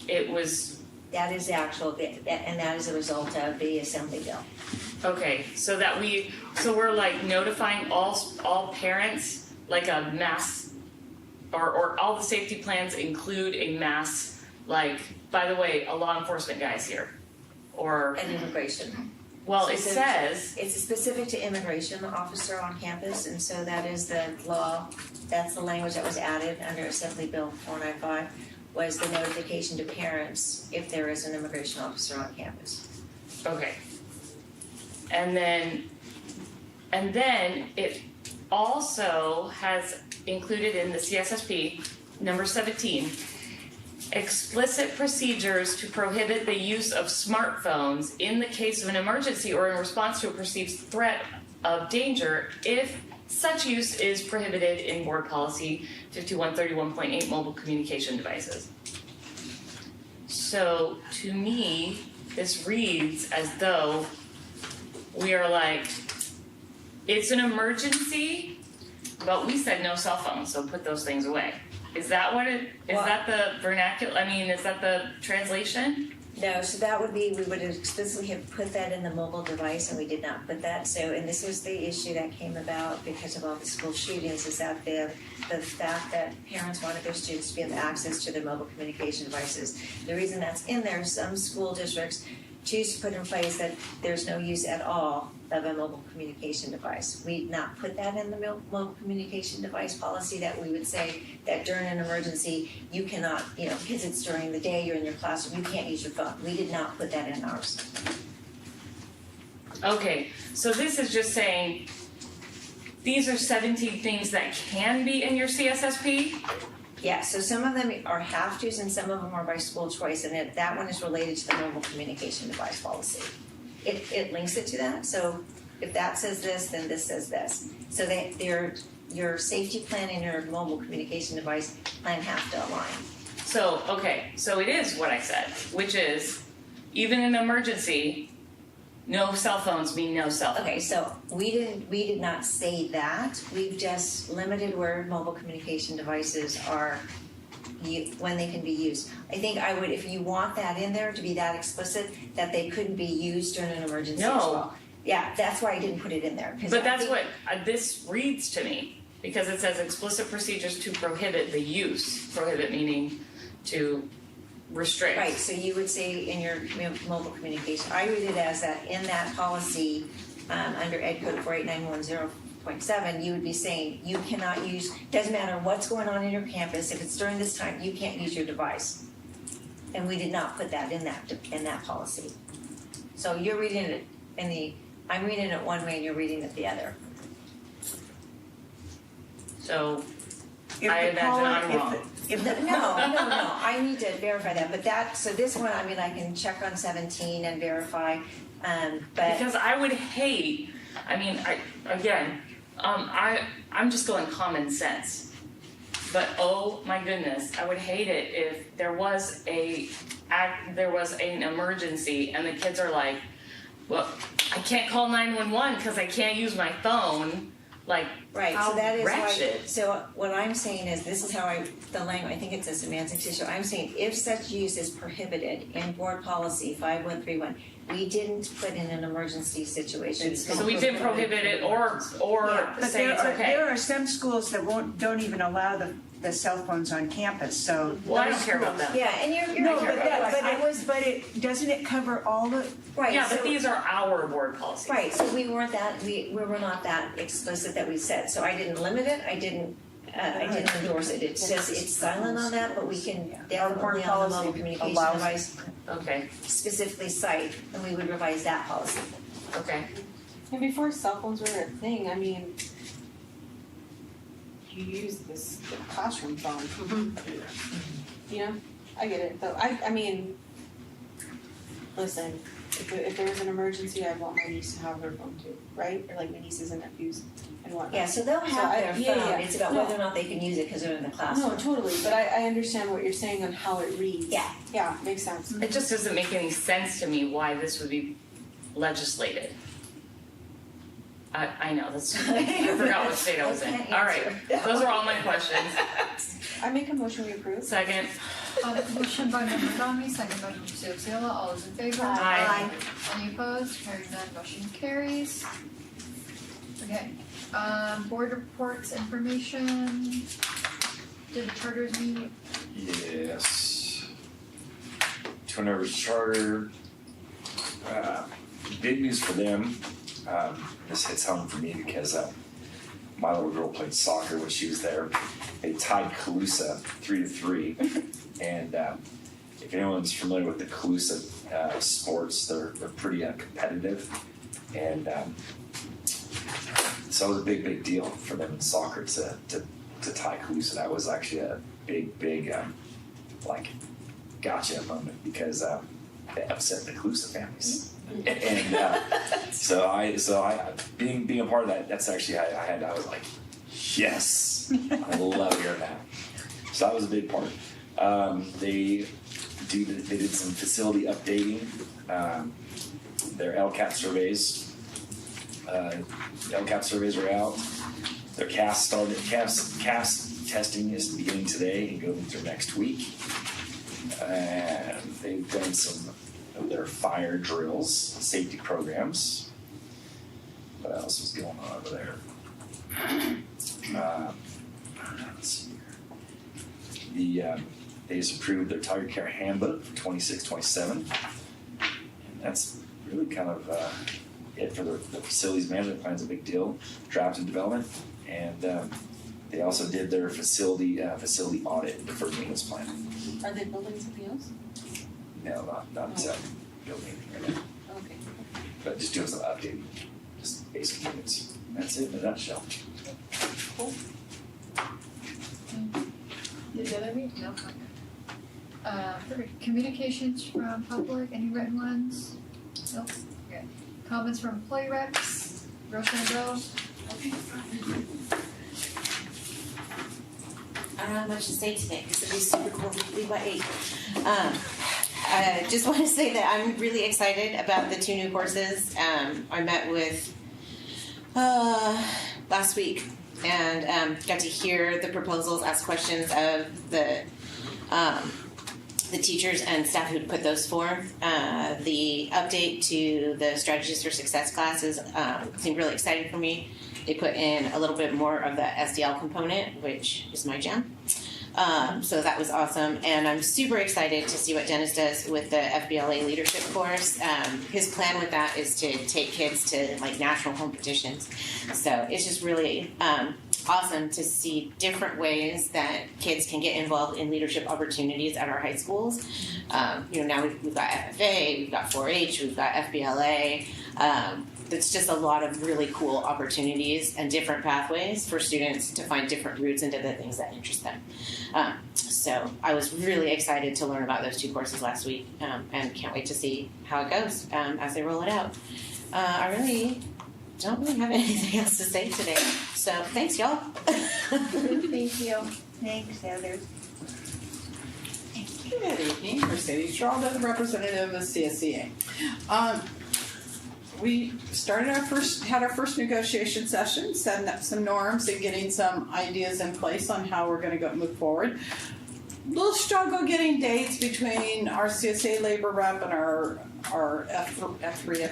It was... That is actual, and that is a result of the assembly bill. Okay, so we're like notifying all parents, like a mass, or all the safety plans include a mass, like, by the way, a law enforcement guy's here, or... And immigration. Well, it says... It's specific to immigration officer on campus, and so that is the law, that's the language that was added under Assembly Bill 495, was the notification to parents if there is an immigration officer on campus. Okay. And then it also has included in the CSSP, number 17, explicit procedures to prohibit the use of smartphones in the case of an emergency or in response to a perceived threat of danger if such use is prohibited in Board Policy 5131.8 mobile communication devices. So to me, this reads as though we are like, it's an emergency, but we said no cell phones, so put those things away. Is that what it, is that the vernacular, I mean, is that the translation? No, so that would be, we would explicitly have put that in the mobile device, and we did not put that. So, and this was the issue that came about because of all the school shootings, is that the fact that parents wanted their students to be able access to their mobile communication devices. The reason that's in there, some school districts choose to put in place that there's no use at all of a mobile communication device. We not put that in the mobile communication device policy, that we would say that during an emergency, you cannot, because it's during the day, you're in your classroom, you can't use your phone. We did not put that in ours. Okay, so this is just saying, these are 17 things that can be in your CSSP? Yeah, so some of them are have-tos and some of them are by school choice, and that one is related to the mobile communication device policy. It links it to that, so if that says this, then this says this. So your safety plan and your mobile communication device plan have to align. So, okay, so it is what I said, which is, even in an emergency, no cell phones mean no cell phones. Okay, so we did not say that. We've just limited where mobile communication devices are, when they can be used. I think I would, if you want that in there to be that explicit, that they couldn't be used during an emergency as well. Yeah, that's why I didn't put it in there. But that's what this reads to me, because it says explicit procedures to prohibit the use. Prohibit meaning to restrict. Right, so you would say in your mobile communication, I read it as that in that policy under Ed Code 48910.7, you would be saying you cannot use, doesn't matter what's going on in your campus, if it's during this time, you can't use your device. And we did not put that in that policy. So you're reading it I'm reading it one way and you're reading it the other. So I imagine I'm wrong. No, I need to verify that. But so this one, I mean, I can check on 17 and verify. But because I would hate, I mean, I'm just going common sense. But oh my goodness, I would hate it if there was an emergency and the kids are like, well, I can't call 911 because I can't use my phone. Like, right, how so that is wretched. why. So what I'm saying is, this is how the language. I think it's a semantics issue. I'm saying if such use is prohibited in Board Policy 5131, we didn't put in an emergency situation. So we didn't prohibit it or say it's okay. There are some schools that don't even allow the cell phones on campus. So well, I don't care about that. Yeah, and you're no, right. but doesn't it cover all the right? Yeah, so, but these are our board policies. Right. So we were not that explicit that we said. So I didn't limit it. I didn't endorse it. It says it's silent on that, but we can definitely on the mobile communication device specifically cite, and we would revise that policy. Okay. And before cell phones were a thing, I mean, you use the classroom phone. You know, I get it though. I mean, listen, if there was an emergency, I'd want my niece to have her phone too, right? Or like my nieces and nephews and whatnot. Yeah, so they'll have their phone. Yeah. It's about whether or not they can use it because they're in the classroom. No, totally. But I understand what you're saying on how it reads. Yeah. Yeah, makes sense. It just doesn't make any sense to me why this would be legislated. I know, that's, I forgot what state I was in. All right, those are all my questions. I make a motion we approve. Second. Motion by member Rami, second by member Seola. All those in favor? Aye. Any opposed? Hearing none, motion carries. Okay, board reports, information. Did the charters meet? Yes. Twin Rivers Charter. Big news for them. This hits home for me because my little girl played soccer when she was there. They tied Calusa 3-3, and if anyone's familiar with the Calusa sports, they're pretty competitive, and so it was a big deal for them in soccer to tie Calusa. That was actually a big like gotcha moment because they upset the Calusa families. And so I being a part of that, that's actually I was like, yes, I love hearing that. So that was a big part. They did some facility updating. Their LCAT surveys. LCAT surveys are out. Their CAS testing is beginning today and going through next week. And they've done some of their fire drills, safety programs. What else is going on over there? Let's see here. They just approved their Tiger Care Handbook for 26-27. And that's really kind of it for the facilities management plan's a big deal. Draft and development. And they also did their facility audit and deferred maintenance plan. Are they building something else? No, not building anything right now. Okay. But just doing some updating, just basic units. That's it in a nutshell. Cool. Did the other meet? No. Perfect. Communications from public, any written ones? Nope. Okay. Comments from employee reps? Rochambeau? I don't have much to say today because it'll be super cool to leave by 8. I just want to say that I'm really excited about the 2 new courses. I met with last week and got to hear the proposals, ask questions of the teachers and staff who'd put those forth. The update to the Strategies for Success classes seemed really exciting for me. They put in a little bit more of the SDL component, which is my jam. So that was awesome. And I'm super excited to see what Dennis does with the FBLA leadership course. His plan with that is to take kids to like national competitions. So it's just really awesome to see different ways that kids can get involved in leadership opportunities at our high schools. Now we've got FFA, we've got 4-H, we've got FBLA. It's just a lot of really cool opportunities and different pathways for students to find different routes into the things that interest them. So I was really excited to learn about those 2 courses last week and can't wait to see how it goes as they roll it out. I don't really have anything else to say today. So thanks, y'all. Thank you. Thanks, Heather. Good evening, Mercedes Charlton, representative of CSEA. We had our first negotiation session, setting up some norms and getting some ideas in place on how we're going to move forward. Little struggle getting dates between our CSA labor rep and our F3,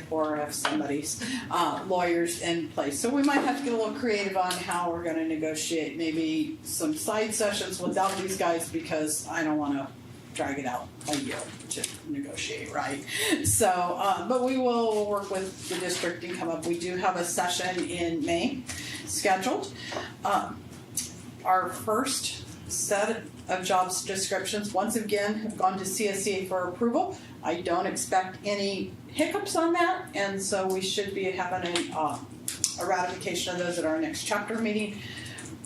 F4, F somebody's lawyers in place. So we might have to get a little creative on how we're going to negotiate. Maybe some side sessions without these guys because I don't want to drag it out a year to negotiate, right? So, but we will work with the district and come up. We do have a session in May scheduled. Our first set of jobs descriptions, once again, have gone to CSEA for approval. I don't expect any hiccups on that, and so we should be having a ratification of those at our next chapter meeting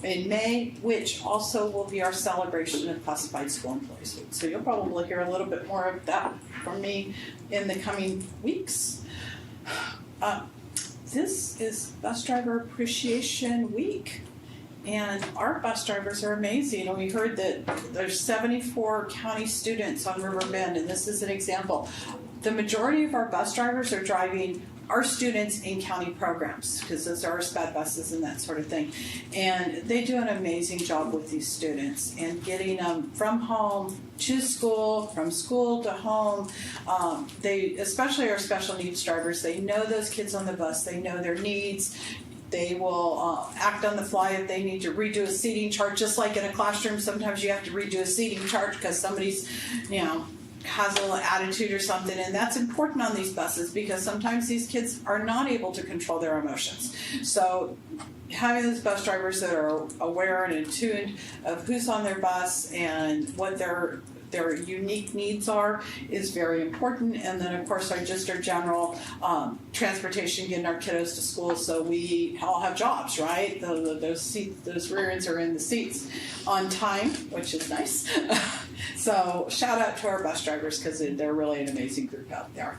in May, which also will be our celebration of classified school employees. So you'll probably hear a little bit more of that from me in the coming weeks. This is Bus Driver Appreciation Week, and our bus drivers are amazing. And we heard that there's 74 county students on River Bend, and this is an example. The majority of our bus drivers are driving our students in county programs, because those are our SPED buses and that sort of thing. And they do an amazing job with these students and getting them from home to school, from school to home. They, especially our special needs drivers, they know those kids on the bus, they know their needs. They will act on the fly if they need to redo a seating chart, just like in a classroom. Sometimes you have to redo a seating chart because somebody's, has a little attitude or something, and that's important on these buses because sometimes these kids are not able to control their emotions. So having those bus drivers that are aware and attuned of who's on their bus and what their unique needs are is very important. And then of course our district general transportation, getting our kiddos to school, so we all have jobs, right? Those seats, those rear ends are in the seats on time, which is nice. So shout out to our bus drivers because they're really an amazing group out there.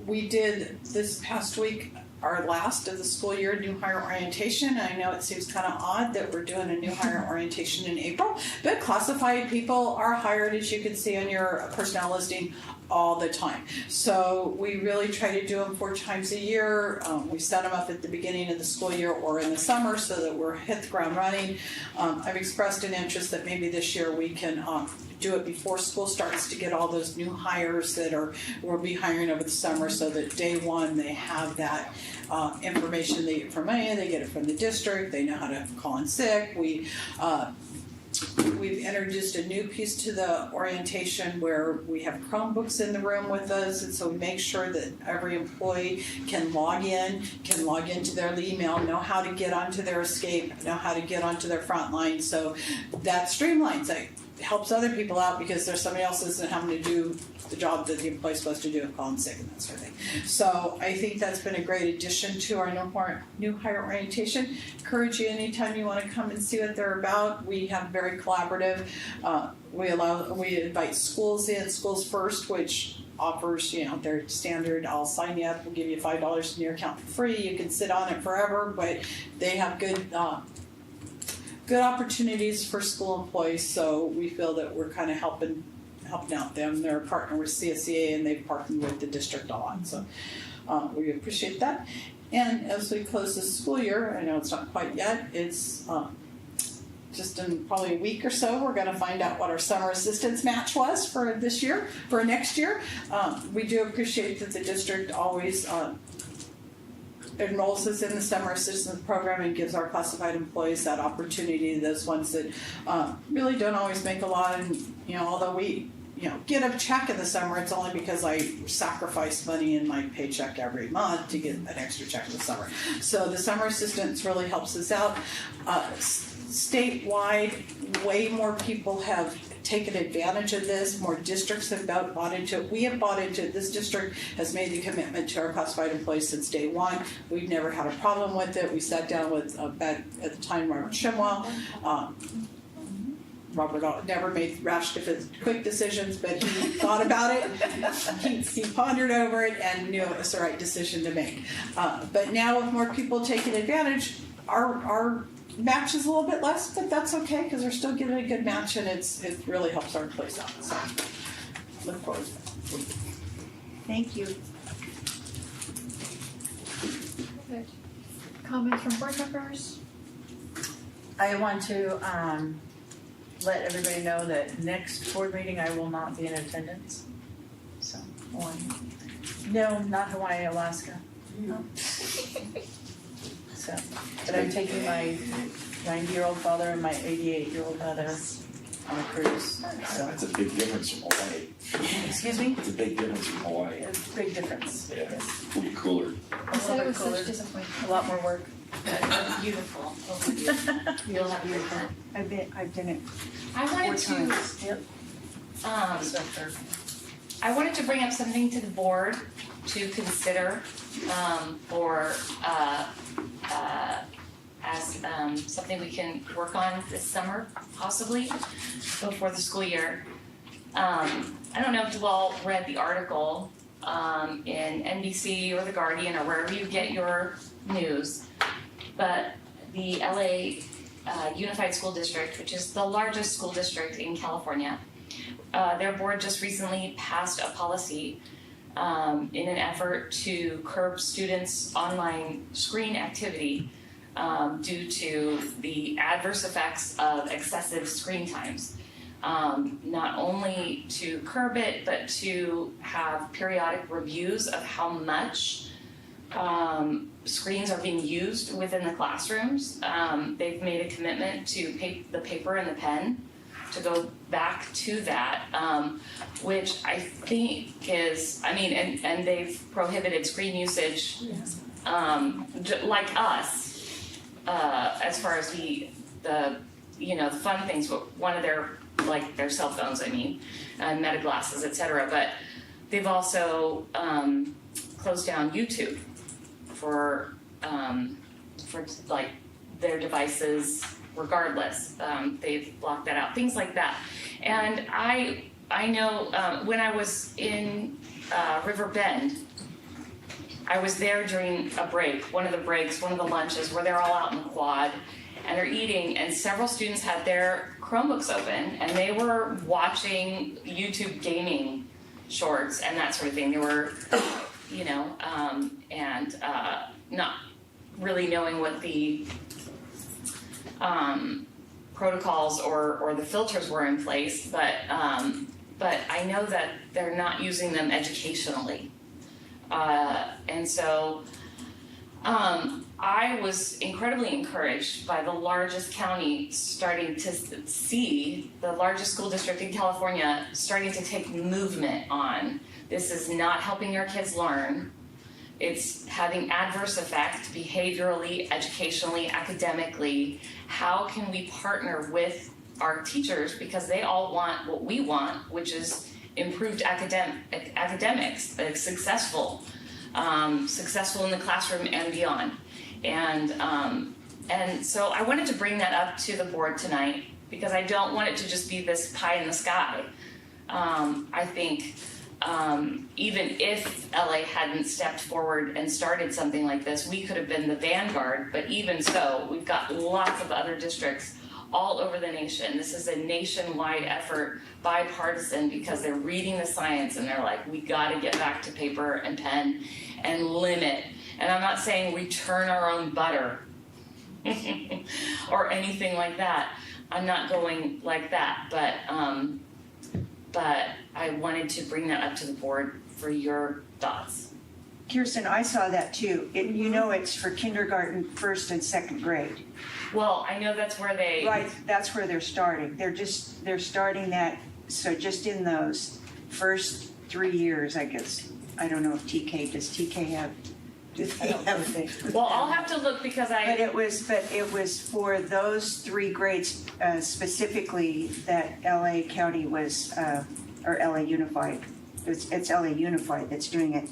We did this past week our last of the school year new hire orientation. I know it seems kind of odd that we're doing a new hire orientation in April, but classified people are hired, as you can see on your personnel listing, all the time. So we really try to do them 4 times a year. We set them up at the beginning of the school year or in the summer so that we're hit the ground running. I've expressed an interest that maybe this year we can do it before school starts to get all those new hires that we'll be hiring over the summer, so that day one they have that information they get from me, they get it from the district, they know how to call in sick. We've introduced a new piece to the orientation where we have Chromebooks in the room with us, and so we make sure that every employee can log into their email, know how to get onto their escape, know how to get onto their front line. So that streamlines it. Helps other people out because there's somebody else that's having to do the job that the employee's supposed to do and call in sick and that sort of thing. So I think that's been a great addition to our new hire orientation. Encourage you anytime you want to come and see what they're about. We have very collaborative. We invite schools in, Schools First, which offers, their standard, I'll sign you up, we'll give you $5 in your account for free. You can sit on it forever, but they have good opportunities for school employees, so we feel that we're kind of helping out them. They're a partner with CSEA and they've partnered with the district a lot, so we appreciate that. And as we close this school year, I know it's not quite yet, it's just in probably a week or so, we're going to find out what our summer assistance match was for this year, for next year. We do appreciate that the district always enrolls us in the summer assistance program and gives our classified employees that opportunity, those ones that really don't always make a lot. And although we get a check in the summer, it's only because I sacrifice money in my paycheck every month to get an extra check in the summer. So the summer assistance really helps us out. Statewide, way more people have taken advantage of this. More districts have bought into it. We have bought into it. This district has made the commitment to our classified employees since day one. We've never had a problem with it. We sat down with, at the time, Robert Shimwell. Robert never made rash, quick decisions, but he thought about it. He pondered over it and knew it was the right decision to make. But now with more people taking advantage, our match is a little bit less, but that's okay because we're still getting a good match, and it really helps our employees out. So look forward to that. Thank you. Perfect. Comments from board members? I want to let everybody know that next board meeting I will not be in attendance. So, no, not Hawaii, Alaska. No. So, but I'm taking my 90-year-old father and my 88-year-old mother on a cruise. So. That's a big difference from Hawaii. Excuse me? It's a big difference from Hawaii. It's a big difference. Yeah, it's a little cooler. I said it was such disappointment. A lot more work. Beautiful. You'll have your turn. I've been it. I wanted 4 times. Yep. I wanted to bring up something to the board to consider for as something we can work on this summer, possibly before the school year. I don't know if you all read the article in NBC or The Guardian or wherever you get your news, but the LA Unified School District, which is the largest school district in California, their board just recently passed a policy in an effort to curb students' online screen activity due to the adverse effects of excessive screen times. Not only to curb it, but to have periodic reviews of how much screens are being used within the classrooms. They've made a commitment to the paper and the pen to go back to that, which I think is, and they've prohibited screen usage, like us, as far as the fun things, but one of their cell phones, meta glasses, etc. But they've also closed down YouTube for their devices regardless. They've blocked that out, things like that. And I know when I was in River Bend, I was there during a break, one of the lunches where they're all out in the quad and they're eating, and several students had their Chromebooks open and they were watching YouTube gaming shorts and that sort of thing. They were, not really knowing what the protocols or the filters were in place, but I know that they're not using them educationally. And so I was incredibly encouraged by the largest county starting to see, the largest school district in California starting to take movement on. This is not helping our kids learn. It's having adverse effect behaviorally, educationally, academically. How can we partner with our teachers, because they all want what we want, which is improved academics, successful in the classroom and beyond. And so I wanted to bring that up to the board tonight because I don't want it to just be this pie in the sky. I think even if LA hadn't stepped forward and started something like this, we could have been the vanguard, but even so, we've got lots of other districts all over the nation. This is a nationwide effort, bipartisan, because they're reading the science and they're like, we gotta get back to paper and pen and limit. And I'm not saying return our own butter or anything like that. I'm not going like that, but I wanted to bring that up to the board for your thoughts. Kirsten, I saw that too. It's for kindergarten, first and second grade. Well, I know that's where they... Right, that's where they're starting. They're starting that, so just in those first 3 years, I guess. I don't know if does TK have... Well, I'll have to look because But it was for those 3 grades specifically that LA County was, or LA Unified. It's LA Unified that's doing it.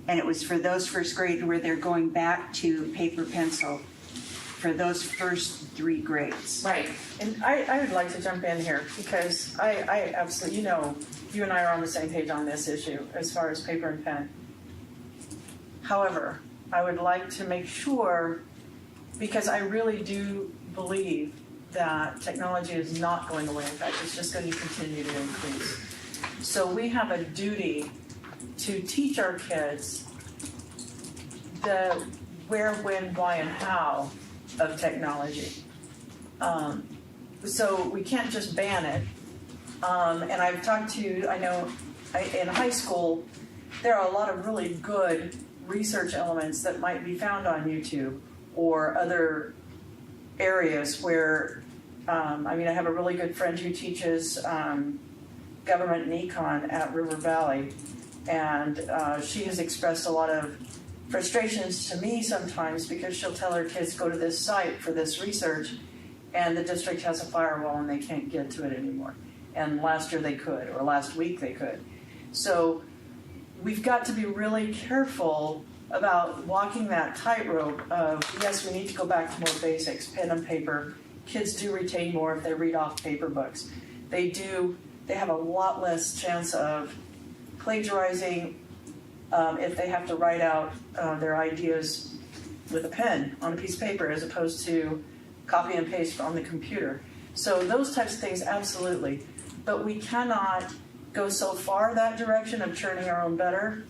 And it was for those first grade where they're going back to paper pencil for those first 3 grades. Right. And I would like to jump in here because I absolutely, you and I are on the same page on this issue as far as paper and pen. However, I would like to make sure, because I really do believe that technology is not going away. In fact, it's just going to continue to increase. So we have a duty to teach our kids the where, when, why, and how of technology. So we can't just ban it. And I've talked to, I know in high school, there are a lot of really good research elements that might be found on YouTube or other areas where, I have a really good friend who teaches government and econ at River Valley, and she has expressed a lot of frustrations to me sometimes because she'll tell her kids go to this site for this research and the district has a firewall and they can't get to it anymore. And last year they could, or last week they could. So we've got to be really careful about walking that tightrope of, yes, we need to go back to more basics, pen and paper. Kids do retain more if they read off paper books. They do they have a lot less chance of plagiarizing if they have to write out their ideas with a pen on a piece of paper as opposed to copy and paste on the computer. So those types of things, absolutely. But we cannot go so far that direction of churning our own butter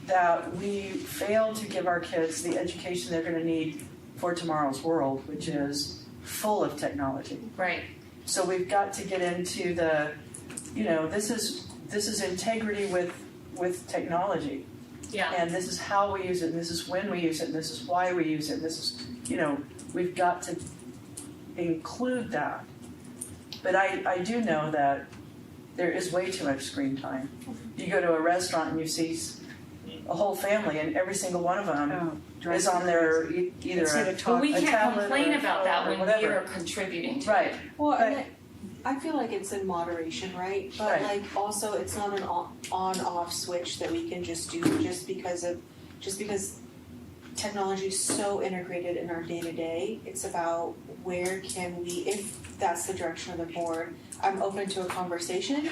that we fail to give our kids the education they're going to need for tomorrow's world, which is full of technology. Right. So we've got to get into the, this is integrity with technology. Yeah. And this is how we use it, and this is when we use it, and this is why we use it, and this is, we've got to include that. But I do know that there is way too much screen time. You go to a restaurant and you see a whole family, and every single one of them is on their either a tablet. But we can't complain about that when we whatever. are contributing to Right. it. Well, and I feel like it's in moderation, right? But Right. like also, it's not an on-off switch that we can just do just because technology is so integrated in our day-to-day. It's about where can we, if that's the direction of the board, I'm open to a conversation,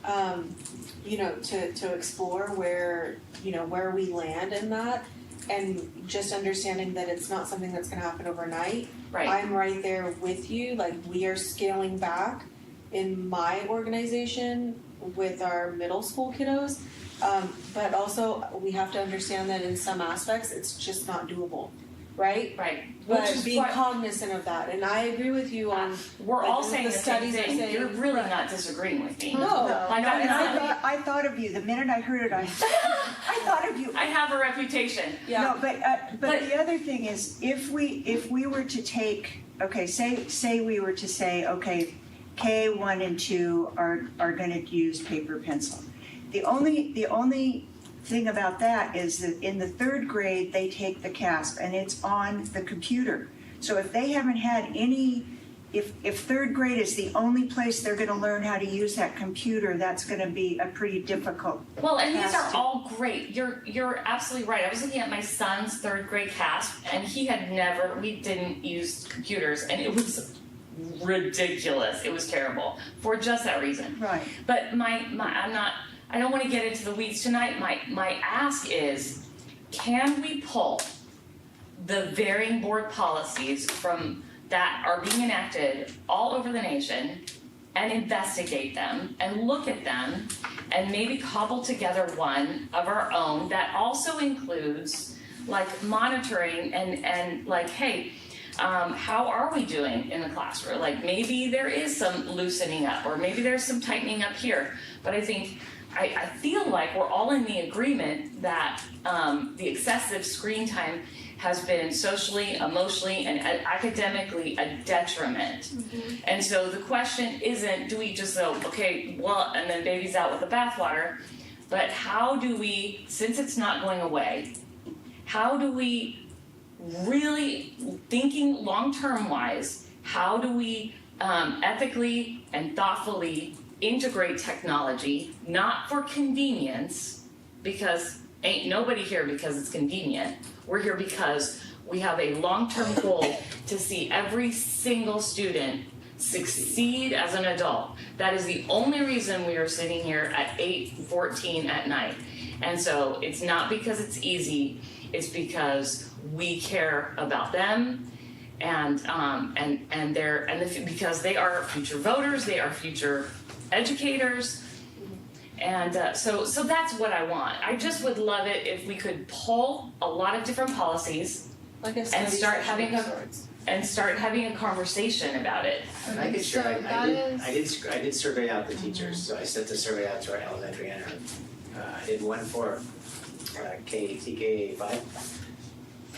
to explore where we land in that, and just understanding that it's not something that's going to happen overnight. Right. I'm right there with you. Like, we are scaling back in my organization with our middle school kiddos. But also we have to understand that in some aspects it's just not doable, right? Right. But Which is being what- cognizant of that, and I agree with you on. We're all saying the the same studies are thing. saying. You're really not disagreeing with me. No, Like, I'm and not. I thought of you the minute I heard it. I thought of you. I have a reputation. No, but the other thing is, if we were to take, okay, say we were to say, okay, K1 and 2 are going to use paper pencil. The only thing about that is that in the third grade they take the CASP and it's on the computer. So if they haven't had any, if third grade is the only place they're going to learn how to use that computer, that's going to be a pretty difficult. Well, and these task are all great. You're absolutely right. I was looking at my son's third grade CASP, and we didn't use computers, and it was ridiculous. It was terrible for just that reason. Right. But I don't want to get into the weeds tonight. My ask is, can we pull the varying board policies from that are being enacted all over the nation and investigate them and look at them and maybe cobble together one of our own that also includes like monitoring and like, hey, how are we doing in the classroom? Like, maybe there is some loosening up, or maybe there's some tightening up here. But I think, I feel like we're all in the agreement that the excessive screen time has been socially, emotionally, and academically a detriment. Mm-hmm. And so the question isn't, do we just go, okay, well, and then baby's out with the bathwater, but how do we, since it's not going away, how do we really, thinking long-term wise, how do we ethically and thoughtfully integrate technology, not for convenience, because ain't nobody here because it's convenient. We're here because we have a long-term goal to see every single student succeed as an adult. That is the only reason we are sitting here at 8:14 at night. And so it's not because it's easy, it's because we care about them because they are future voters, they are future educators, and so that's what I want. I just would love it if we could pull a lot of different policies and start having a conversation about it. I could share. So I did survey out the teachers. So I sent the survey out to our elementary and I did one for TK5,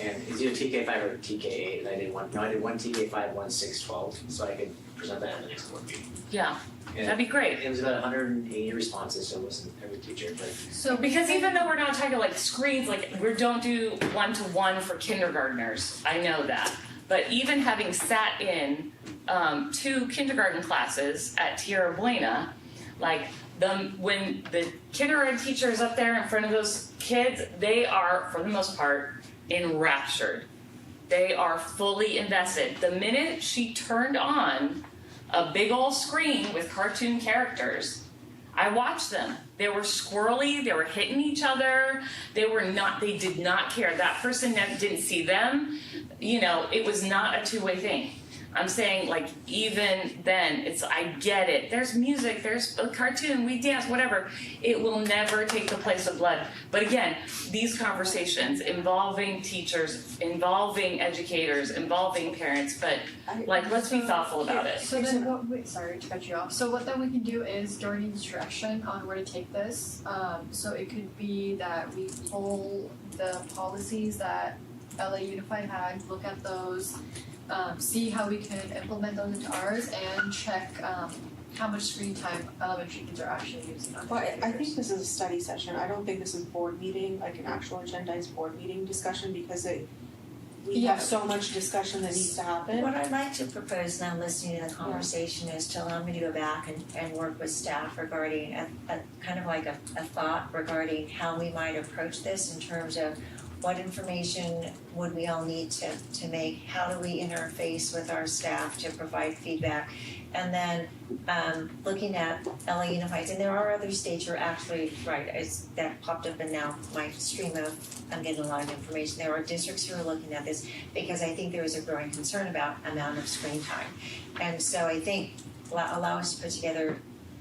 and it's either TK5 or TK8. And I did one TK5, one 612, so I could present that in the next board meeting. Yeah. And That'd be great. It was about 180 responses, so it wasn't every teacher, but So because even though we're not talking like screens, like we don't do one-to-one for kindergartners, I know that. But even having sat in 2 kindergarten classes at Tierra Buena, like when the kindergarten teacher is up there in front of those kids, they are, for the most part, enraptured. They are fully invested. The minute she turned on a big old screen with cartoon characters, I watched them. They were squirrely, they were hitting each other, they did not care. That person didn't see them. You know, it was not a two-way thing. I'm saying, like, even then, I get it. There's music, there's a cartoon, we dance, whatever. It will never take the place of blood. But again, these conversations involving teachers, involving educators, involving parents, but, like, let's be thoughtful about it. So then, wait, sorry to cut you off. So what then we can do is during instruction on where to take this, so it could be that we pull the policies that LA Unified had, look at those, see how we can implement those into ours, and check how much screen time elementary kids are actually using on Well, I think this is a study session. I don't think this is board meeting, like an actual agendized board meeting discussion, because we have so much discussion that needs to happen. What I'd like to propose now, listening to the conversation, is to allow me to go back and work with staff regarding a kind of like a thought regarding how we might approach this in terms of what information would we all need to make, how do we interface with our staff to provide feedback, and then looking at LA Unified, and there are other states who are actually, right, that popped up in now my stream of, I'm getting a lot of information, there are districts who are looking at this because I think there is a growing concern about amount of screen time. And so I think allow us to put together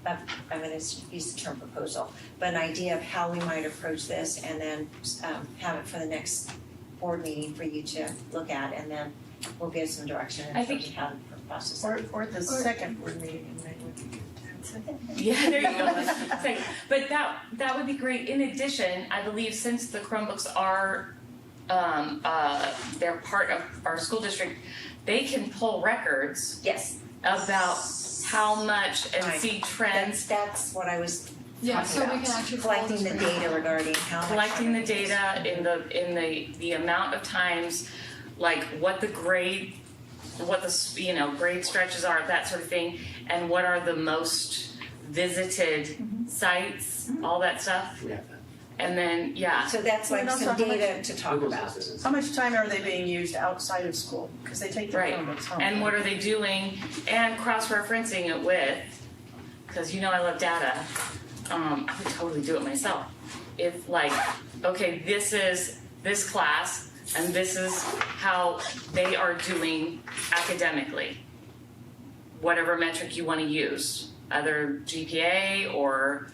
I'm going to use the term proposal, but an idea of how we might approach this, and then have it for the next board meeting for you to look at, and then we'll give some direction in terms of how to process it. Or the second board meeting. Yeah, there you go. But that would be great. In addition, I believe since the Chromebooks are they're part of our school district, they can pull records. Yes. About how much and see trends. That's what I was Yeah, talking so about. we can actually collecting the data regarding how much collecting the data in the amount of times, like what the grade stretches are, that sort of thing, and what are the most visited sites, all that stuff. We have that. And then So that's like some data to talk about. How much time are they being used outside of school? Because they take their Right. Chromebooks home. And what are they doing? And cross-referencing it with, because you know I love data. I would totally do it myself. If like, okay, this is this class, and this is how they are doing academically. Whatever metric you want to use, either GPA or,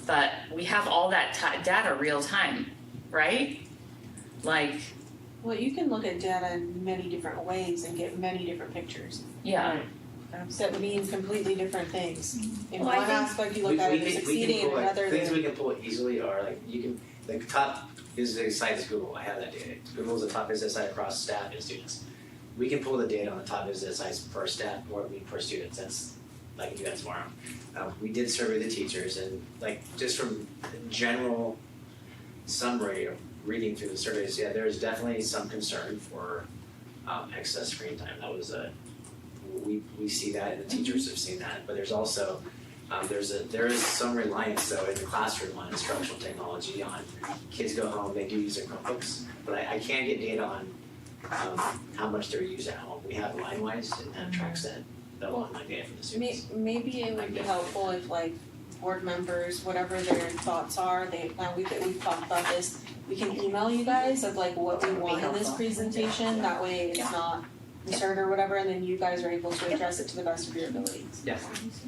but we have all that data real time, right? Like. Well, you can look at data in many different ways and get many different pictures. Yeah. That means completely different things. In Well, I one think aspect, you look at it as succeeding, and another. Things we can pull easily are like you can the top visiting site is Google. I have that data. Google is the top visit site across staff and students. We can pull the data on the top visit sites per staff or per students. That's I can do that tomorrow. We did survey the teachers, and like just from general summary of reading through the surveys, yeah, there's definitely some concern for excess screen time. That was we see that, and the teachers have seen that. But there's also there is some reliance though in the classroom on instructional technology. On kids go home, they do use their Chromebooks, but I can't get data on how much they're used at home. We have LineWise, and that tracks that online data for the students. Maybe it would be helpful if like board members, whatever their thoughts are, we've talked about this, we can email you guys of like what we want in this presentation, that way it's not insert or whatever, and then you guys are able to address it to the best of your abilities. Yeah.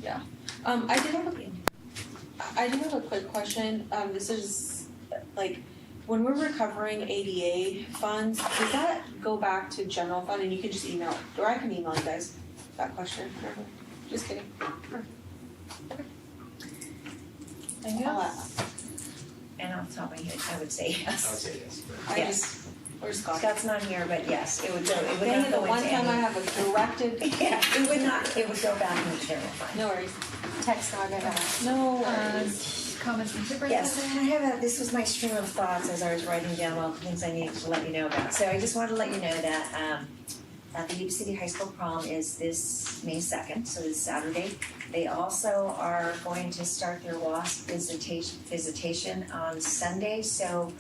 Yeah. I did have a quick question. This is like when we're recovering ADA funds, does that go back to general fund, and you can just email, or I can email you guys that question, whatever. Just kidding. Anything else? And off the top of my head, I would say yes. I would say yes. Yes. Where's Scott? Scott's not here, but yes, it would go. It would Dang not it, go the one into time I any. have a directed. Yeah, it would not. It would go back into general fund. No worries. Text not gonna. No Comments from supervisors? Yes, I have this was my stream of thoughts as I was writing down all the things I needed to let you know about. So I just wanted to let you know that the Yuba City High School prom is this May 2nd, so this Saturday. They also are going to start their WASP visitation on Sunday, so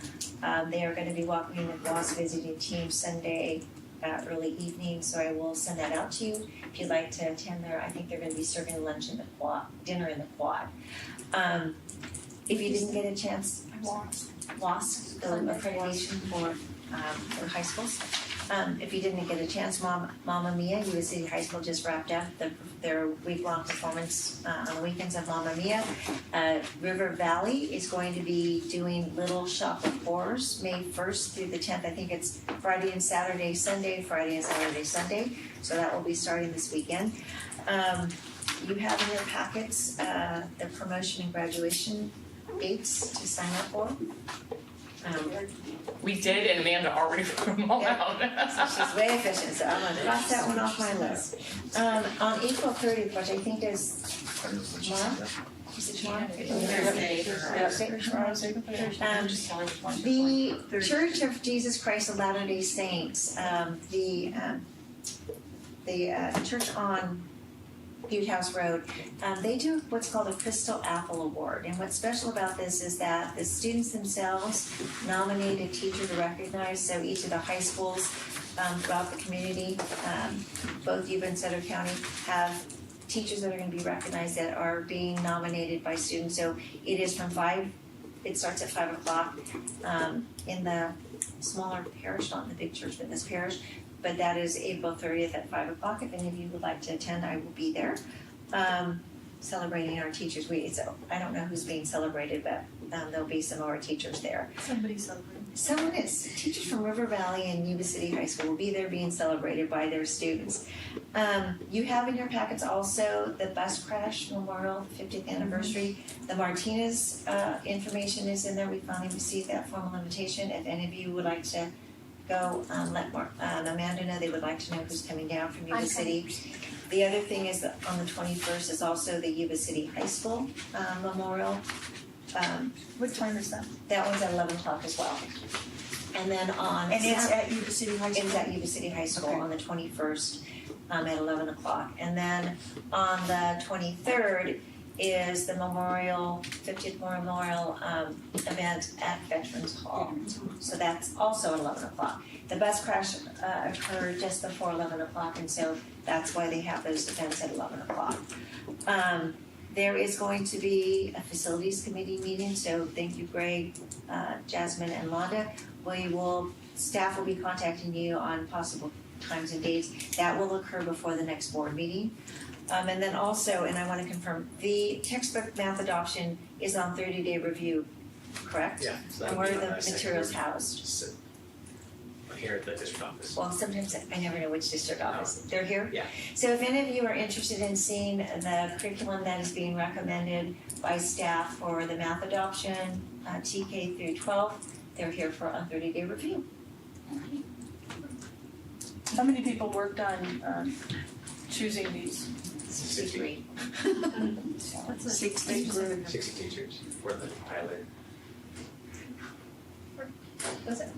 they are going to be welcoming the WASP visiting team Sunday early evening, so I will send that out to you if you'd like to attend there. I think they're going to be serving lunch in the quad, dinner in the quad. If you didn't get a chance, lost the accreditation for high schools. If you didn't get a chance, Mamma Mia, Yuba City High School just wrapped up their week-long performance on the weekends of Mamma Mia. River Valley is going to be doing Little Shop of Horrors, May 1st through the 10th. I think it's Friday and Saturday, Sunday, Friday and Saturday, Sunday. So that will be starting this weekend. You have in your packets the promotion and graduation dates to sign up for. We did, and Amanda already wrote them all out. So she's way efficient, so I'm gonna cross that one off my list. On April 30th, which I think is tomorrow? Is it tomorrow? The Church of Jesus Christ of Latter-day Saints, the church on Butte House Road, they do what's called a Crystal Apple Award. And what's special about this is that the students themselves nominate a teacher to recognize. So each of the high schools throughout the community, both Yuba and Sutter County, have teachers that are going to be recognized that are being nominated by students. So it is from 5, it starts at 5 o'clock in the smaller parish, not in the big church, but this parish. But that is April 30th at 5 o'clock. If any of you would like to attend, I will be there celebrating our Teachers Week. So I don't know who's being celebrated, but there'll be some of our teachers there. Somebody's celebrating. Someone is. Teachers from River Valley and Yuba City High School will be there being celebrated by their students. You have in your packets also the bus crash memorial 50th anniversary. The Martinez information is in there. We finally received that formal invitation. If any of you would like to go, let Amanda know they would like to know who's coming down from Yuba City. The other thing is that on the 21st is also the Yuba City High School memorial. What time is that? That one's at 11 o'clock as well. And then on... And it's at Yuba City High School? It's at Yuba City High School Okay. on the 21st at 11 o'clock. And then on the 23rd is the 50th Memorial event at Veterans Hall. So that's also at 11 o'clock. The bus crash occurred just before 11 o'clock, and so that's why they have those events at 11 o'clock. There is going to be a facilities committee meeting, so thank you, Greg, Jasmine, and Londa. Staff will be contacting you on possible times and dates. That will occur before the next board meeting. And then also, and I want to confirm, the textbook math adoption is on 30-day review, correct? Yeah. So And where are the materials housed? Just here at the district office. Well, sometimes I never know which district office. They're here? Yeah. So if any of you are interested in seeing the curriculum that is being recommended by staff for the math adoption, TK through 12, they're here for a 30-day review. How many people worked on choosing these? 63. 60 group. 60 teachers for the pilot. That's it.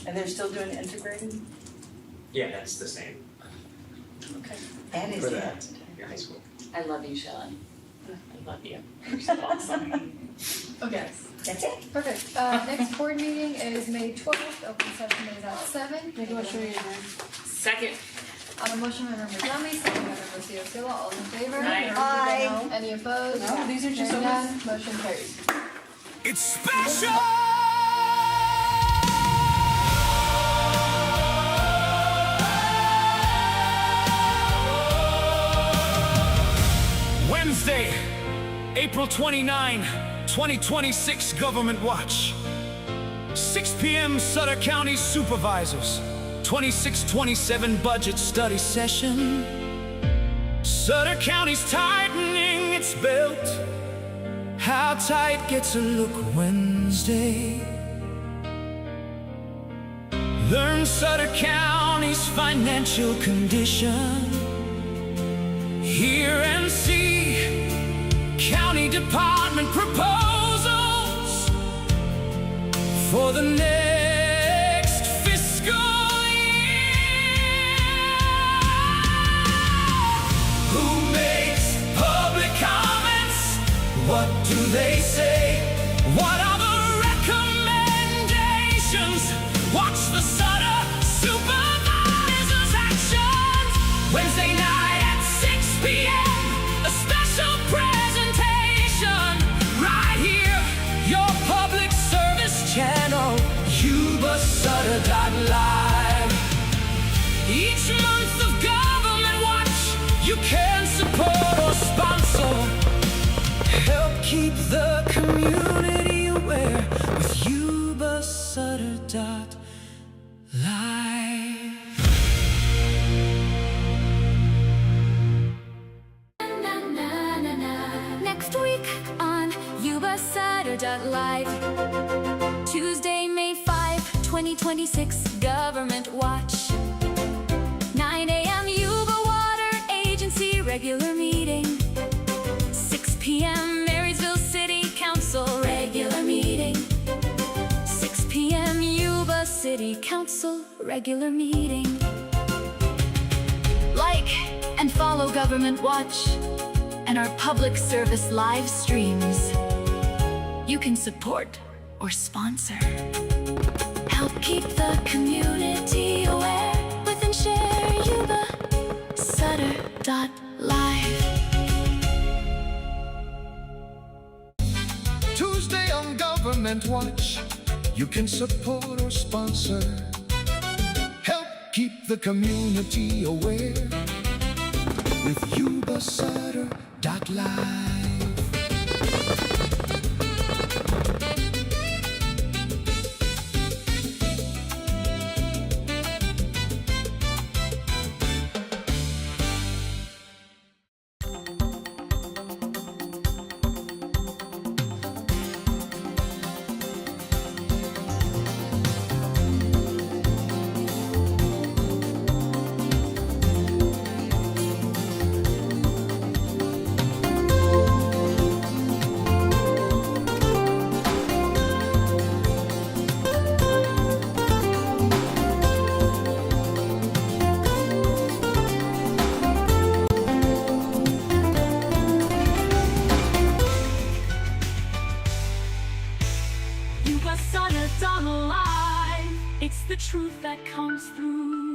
And they're still doing integrated? Yeah, that's the same. Okay. That is For it. Your high school. I love you, Shelley. I love you. You're so awesome. Okay. That's it. Perfect. Next board meeting is May 12th. Open session is at 7. Maybe I'll show you again. Second. On a motion by member Dummy, second by member Ciocilla. All in favor? Aye. Any opposed? No, these are just Hearing open. none, motion carries. It's special! Wednesday, April 29, 2026 Government Watch. 6 p.m. Sutter County Supervisors. 26-27 Budget Study Session. Sutter County's tightening its belt. How tight gets a look Wednesday. Learn Sutter County's financial condition. Hear and see county department proposals for the next fiscal year. Who makes public comments? What do they say? What are the recommendations? Watch the Sutter Supervisors. community aware with Yuba-Sutter.LIVE. Next week on Yuba-Sutter.LIVE, Tuesday, May 5, 2026, Government Watch. 9 a.m. Yuba-Water Agency regular meeting. 6 p.m. Marysville City Council regular meeting. 6 p.m. Yuba City Council regular meeting. Like and follow Government Watch and our public service live streams. You can support or sponsor. Help keep the community aware with and share Yuba-Sutter.LIVE. Tuesday on Government Watch, you can support or sponsor. Help keep the community aware with Yuba-Sutter.LIVE. Yuba-Sutter.LIVE. It's the truth that comes through.